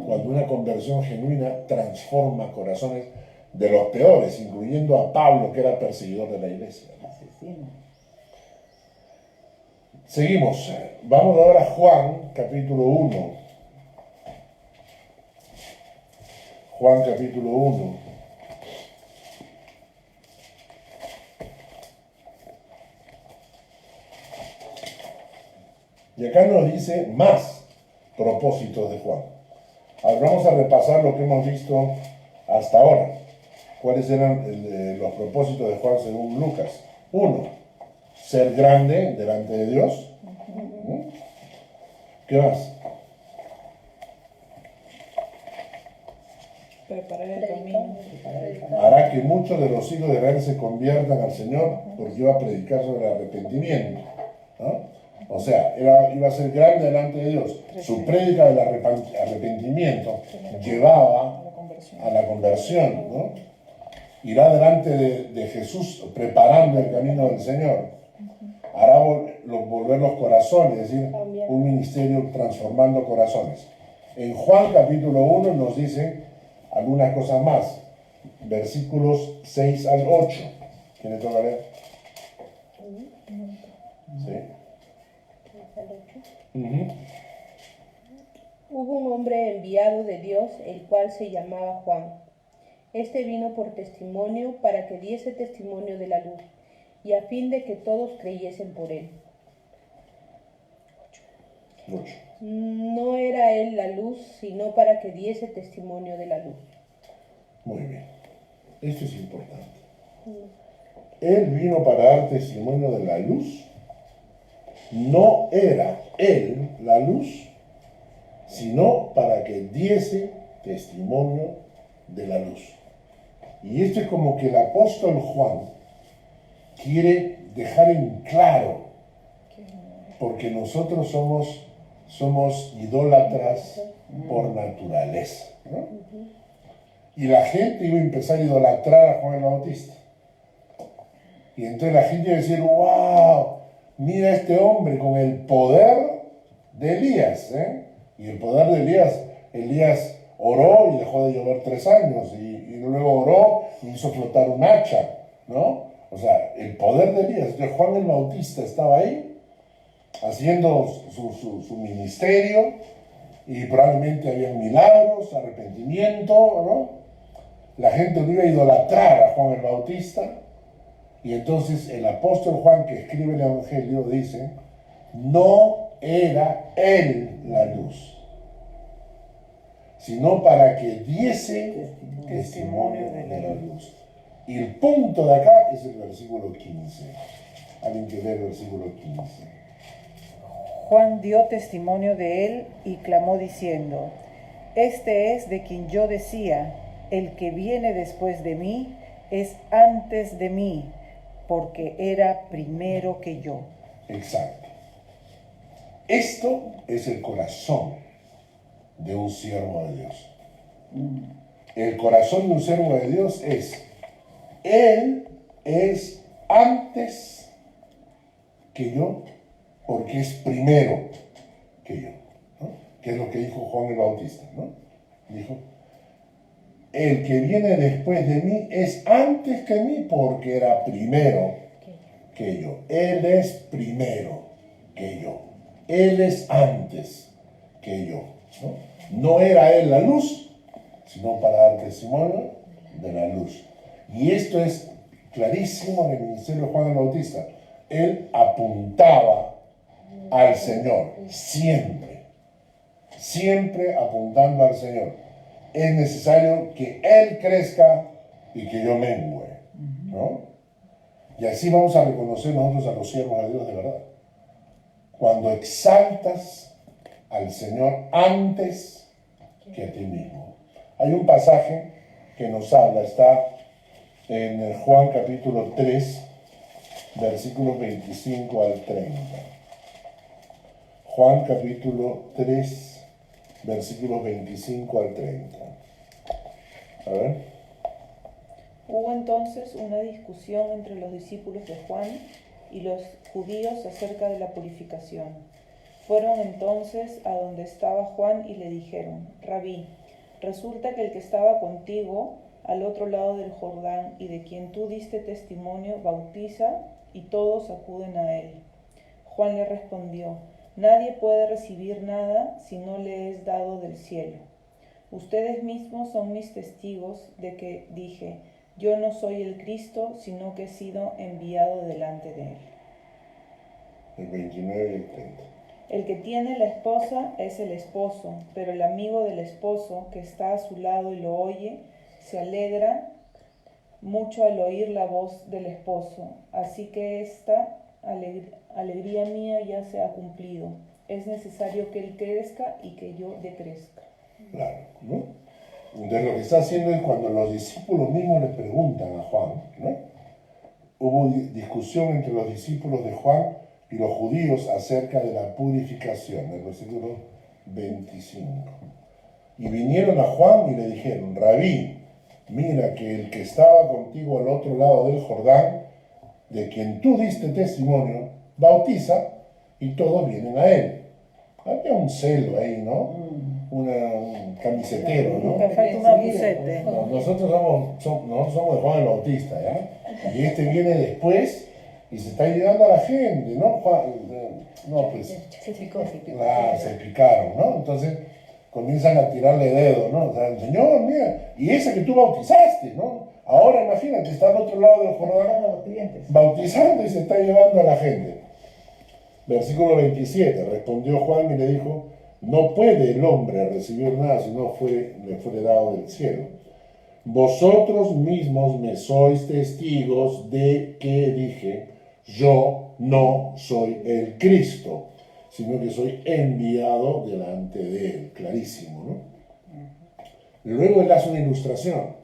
Cuando una conversión genuina transforma corazones de los peores, incluyendo a Pablo, que era perseguidor de la iglesia. Asesino. Seguimos. Vamos ahora a Juan, capítulo 1. Juan, capítulo 1. Y acá nos dice más propósitos de Juan. Ahora vamos a repasar lo que hemos visto hasta ahora. ¿Cuáles eran los propósitos de Juan según Lucas? 1. Ser grande delante de Dios. ¿Qué más? Preparar el camino. Hará que muchos de los hijos de Israel se conviertan al Señor, porque iba a predicar sobre el arrepentimiento, ¿no? O sea, iba a ser grande delante de Dios. Su prédica del arrepentimiento llevaba a la conversión, ¿no? Irá delante de Jesús preparando el camino del Señor. Hará volver los corazones, es decir, un ministerio transformando corazones. En Juan capítulo 1 nos dice algunas cosas más. Versículos 6 al 8. ¿Quién le toca leer? ¿Sí? Hubo un hombre enviado de Dios, el cual se llamaba Juan. Este vino por testimonio para que diese testimonio de la luz, y a fin de que todos creyesen por él. 8. No era él la luz, sino para que diese testimonio de la luz. Muy bien. Esto es importante. Él vino para dar testimonio de la luz. No era él la luz, sino para que diese testimonio de la luz. Y esto es como que el apóstol Juan quiere dejar en claro porque nosotros somos idólatras por naturaleza, ¿no? Y la gente iba a empezar a idolatrar a Juan el Bautista. Y entonces la gente iba a decir, wow, mira a este hombre con el poder de Elías, ¿eh? Y el poder de Elías oró y dejó de llover 3 años, y luego oró y hizo flotar un hacha, ¿no? O sea, el poder de Elías. Entonces Juan el Bautista estaba ahí, haciendo su ministerio, y probablemente había milagros, arrepentimiento, ¿no? La gente lo iba a idolatrar a Juan el Bautista, y entonces el apóstol Juan, que escribe el Evangelio, dice, no era él la luz, sino para que diese testimonio de la luz. Y el punto de acá es el versículo 15. Alguien que lee el versículo 15. Juan dio testimonio de él y clamó diciendo, este es de quien yo decía, el que viene después de mí es antes de mí, porque era primero que yo. Exacto. Esto es el corazón de un siervo de Dios. El corazón de un siervo de Dios es, él es antes que yo, porque es primero que yo, ¿no? Que es lo que dijo Juan el Bautista, ¿no? Dijo, el que viene después de mí es antes que mí, porque era primero que yo. Él es primero que yo. Él es antes que yo, ¿no? No era él la luz, sino para dar testimonio de la luz. Y esto es clarísimo en el ministerio de Juan el Bautista. Él apuntaba al Señor, siempre, siempre apuntando al Señor. Es necesario que Él crezca y que yo mengüe, ¿no? Y así vamos a reconocer nosotros a los siervos de Dios de verdad. Cuando exaltas al Señor antes que a ti mismo. Hay un pasaje que nos habla, está en Juan capítulo 3, versículos 25 al 30. Juan capítulo 3, versículos 25 al 30. A ver. Hubo entonces una discusión entre los discípulos de Juan y los judíos acerca de la purificación. Fueron entonces a donde estaba Juan y le dijeron, Rabí, resulta que el que estaba contigo al otro lado del Jordán y de quien tú diste testimonio bautiza y todos acuden a él. Juan le respondió, nadie puede recibir nada si no le es dado del cielo. Ustedes mismos son mis testigos de que dije, yo no soy el Cristo, sino que he sido enviado delante de él. El 29 y el 30. El que tiene la esposa es el esposo, pero el amigo del esposo que está a su lado y lo oye, se alegra mucho al oír la voz del esposo. Así que esta alegría mía ya se ha cumplido. Es necesario que él crezca y que yo decrezca. Claro, ¿no? Entonces lo que está haciendo es cuando los discípulos mismos le preguntan a Juan, ¿no? Hubo discusión entre los discípulos de Juan y los judíos acerca de la purificación, el versículo 25. Y vinieron a Juan y le dijeron, Rabí, mira que el que estaba contigo al otro lado del Jordán, de quien tú diste testimonio, bautiza y todos vienen a él. Había un celo ahí, ¿no? Un camisetero, ¿no? Me falta un abucete. No, nosotros somos de Juan el Bautista, ¿ya? Y este viene después y se está llegando a la gente, ¿no? No, pues... Se picó. Claro, se picaron, ¿no? Entonces comienzan a tirarle dedos, ¿no? O sea, Señor, mira, y esa que tú bautizaste, ¿no? Ahora imagínate, está al otro lado del Jordán bautizando y se está llevando a la gente. Versículo 27, respondió Juan y le dijo, no puede el hombre recibir nada si no le fuere dado del cielo. Vosotros mismos me sois testigos de que dije, yo no soy el Cristo, sino que soy enviado delante de él. Clarísimo, ¿no? Luego él hace una ilustración.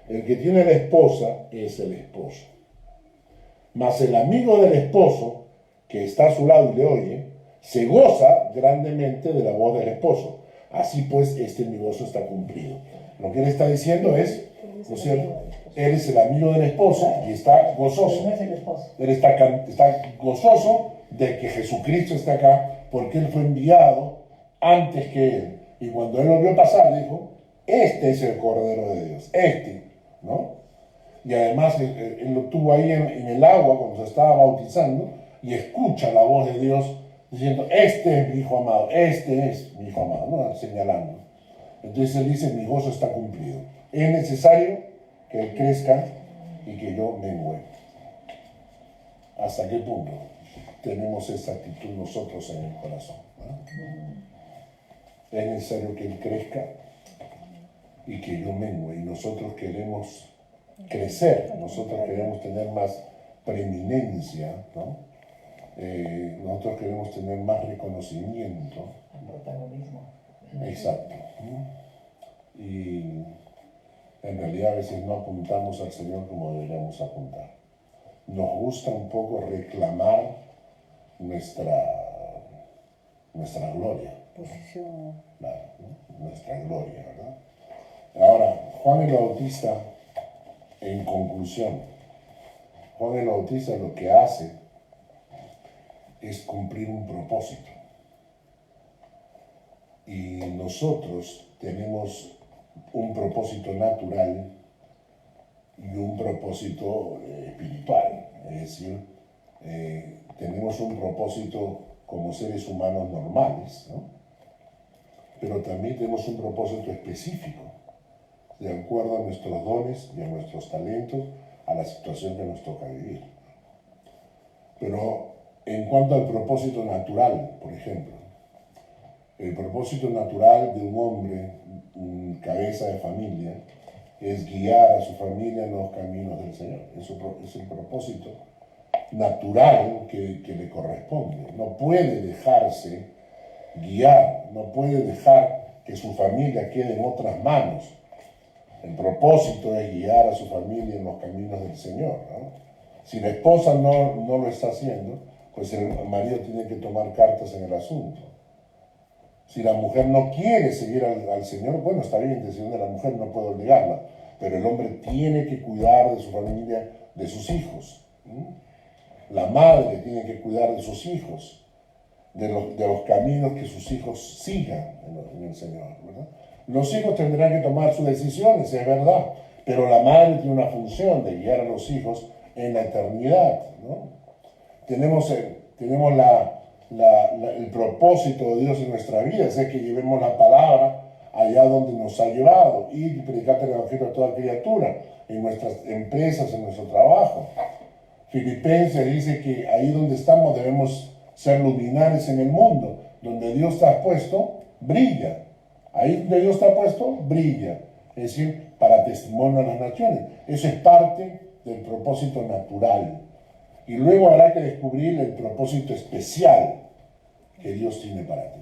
El que tiene la esposa es el esposo. Mas el amigo del esposo que está a su lado y le oye, se goza grandemente de la voz del esposo. Así pues, mi gozo está cumplido. Lo que él está diciendo es, ¿no es cierto? Él es el amigo del esposo y está gozoso. Pero no es el esposo. Él está gozoso de que Jesucristo está acá porque él fue enviado antes que él. Y cuando él lo vio pasar, dijo, este es el Cordero de Dios, ¿no? Y además él lo tuvo ahí en el agua cuando se estaba bautizando y escucha la voz de Dios diciendo, este es mi hijo amado, este es mi hijo amado, ¿no? Señalando. Entonces él dice, mi gozo está cumplido. Es necesario que él crezca y que yo mengüe. ¿Hasta qué punto tenemos esta actitud nosotros en el corazón? ¿No? Es necesario que él crezca y que yo mengüe. Y nosotros queremos crecer, nosotros queremos tener más preeminencia, ¿no? Nosotros queremos tener más reconocimiento. Protagonismo. Exacto. Y en realidad a veces no apuntamos al Señor como deberíamos apuntar. Nos gusta un poco reclamar nuestra gloria. Posición. Claro, ¿no? Nuestra gloria, ¿verdad? Ahora, Juan el Bautista, en conclusión, Juan el Bautista lo que hace es cumplir un propósito. Y nosotros tenemos un propósito natural y un propósito espiritual. Es decir, tenemos un propósito como seres humanos normales, ¿no? Pero también tenemos un propósito específico, de acuerdo a nuestros dones y a nuestros talentos, a la situación que nos toca vivir. Pero en cuanto al propósito natural, por ejemplo, el propósito natural de un hombre, cabeza de familia, es guiar a su familia en los caminos del Señor. Eso es el propósito natural que le corresponde. No puede dejarse guiar, no puede dejar que su familia quede en otras manos. El propósito es guiar a su familia en los caminos del Señor, ¿no? Si la esposa no lo está haciendo, pues el marido tiene que tomar cartas en el asunto. Si la mujer no quiere seguir al Señor, bueno, está bien, decisión de la mujer, no puede obligarla, pero el hombre tiene que cuidar de su familia, de sus hijos. La madre tiene que cuidar de sus hijos, de los caminos que sus hijos sigan en el Señor, ¿verdad? Los hijos tendrán que tomar sus decisiones, es verdad, pero la madre tiene una función de guiar a los hijos en la eternidad, ¿no? Tenemos el propósito de Dios en nuestra vida, es que llevemos la palabra allá donde nos ha llevado y predicar el Evangelio a toda criatura, en nuestras empresas, en nuestro trabajo. Filipenses dice que ahí donde estamos debemos ser luminares en el mundo, donde Dios está puesto, brilla. Ahí donde Dios está puesto, brilla. Es decir, para testimonio a las naciones. Eso es parte del propósito natural. Y luego habrá que descubrir el propósito especial que Dios tiene para ti.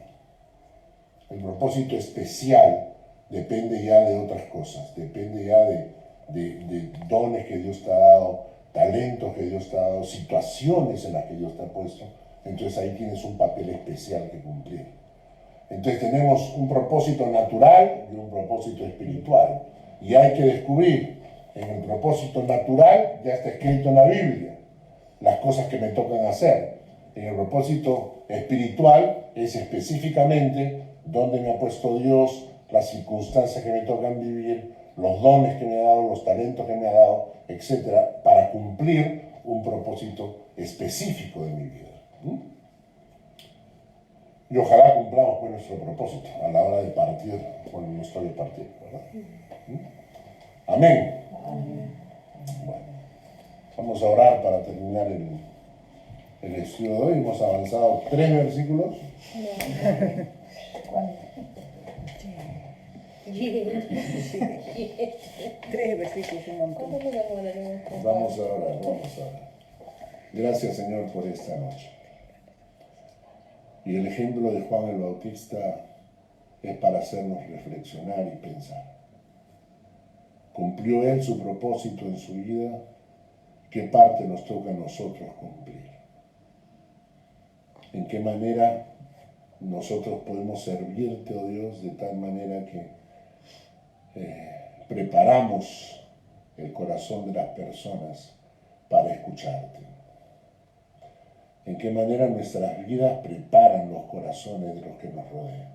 El propósito especial depende ya de otras cosas, depende ya de dones que Dios te ha dado, talentos que Dios te ha dado, situaciones en las que Dios te ha puesto. Entonces ahí tienes un papel especial que cumplir. Entonces tenemos un propósito natural y un propósito espiritual. Y hay que descubrir, en el propósito natural ya está escrito en la Biblia las cosas que me tocan hacer. En el propósito espiritual es específicamente dónde me ha puesto Dios, las circunstancias que me tocan vivir, los dones que me ha dado, los talentos que me ha dado, etcétera, para cumplir un propósito específico de mi vida. Y ojalá cumplamos pues nuestro propósito a la hora de partir, cuando no estoy de partir, ¿verdad? Amén. Bueno, vamos a orar para terminar el estudio de hoy. Hemos avanzado 3 versículos. Tres versículos, un montón. Vamos a orar. Gracias, Señor, por esta noche. Y el ejemplo de Juan el Bautista es para hacernos reflexionar y pensar. ¿Cumplió él su propósito en su vida? ¿Qué parte nos toca a nosotros cumplir? en qué manera nosotros podemos servirte, oh Dios, de tal manera que preparamos el corazón de las personas para escucharte. En qué manera nuestras vidas preparan los corazones de los que nos rodean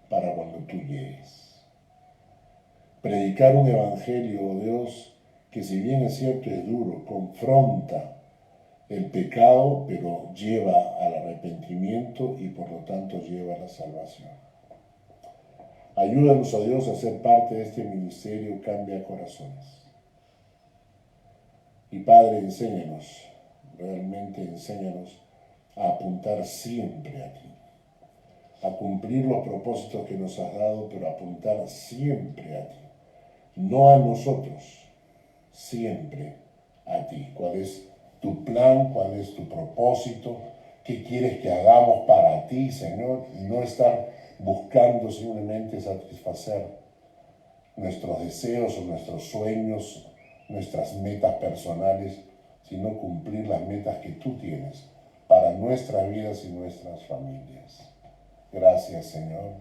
para cuando tú llegues. Predicar un evangelio, oh Dios, que si bien es cierto es duro, confronta el pecado, pero lleva al arrepentimiento y por lo tanto lleva a la salvación. Ayúdanos, oh Dios, a ser parte de este ministerio Cambia Corazones. Y Padre, enséñanos, realmente enséñanos a apuntar siempre a ti, a cumplir los propósitos que nos has dado, pero apuntar siempre a ti, no a nosotros, siempre a ti. ¿Cuál es tu plan? ¿Cuál es tu propósito? ¿Qué quieres que hagamos para ti, Señor? Y no estar buscando simplemente satisfacer nuestros deseos o nuestros sueños, nuestras metas personales, sino cumplir las metas que tú tienes para nuestras vidas y nuestras familias. Gracias, Señor,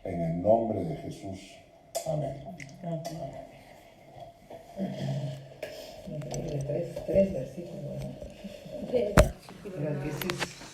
en el nombre de Jesús. Amén. Increíble, tres versículos, ¿no? Sí, Pero que sí es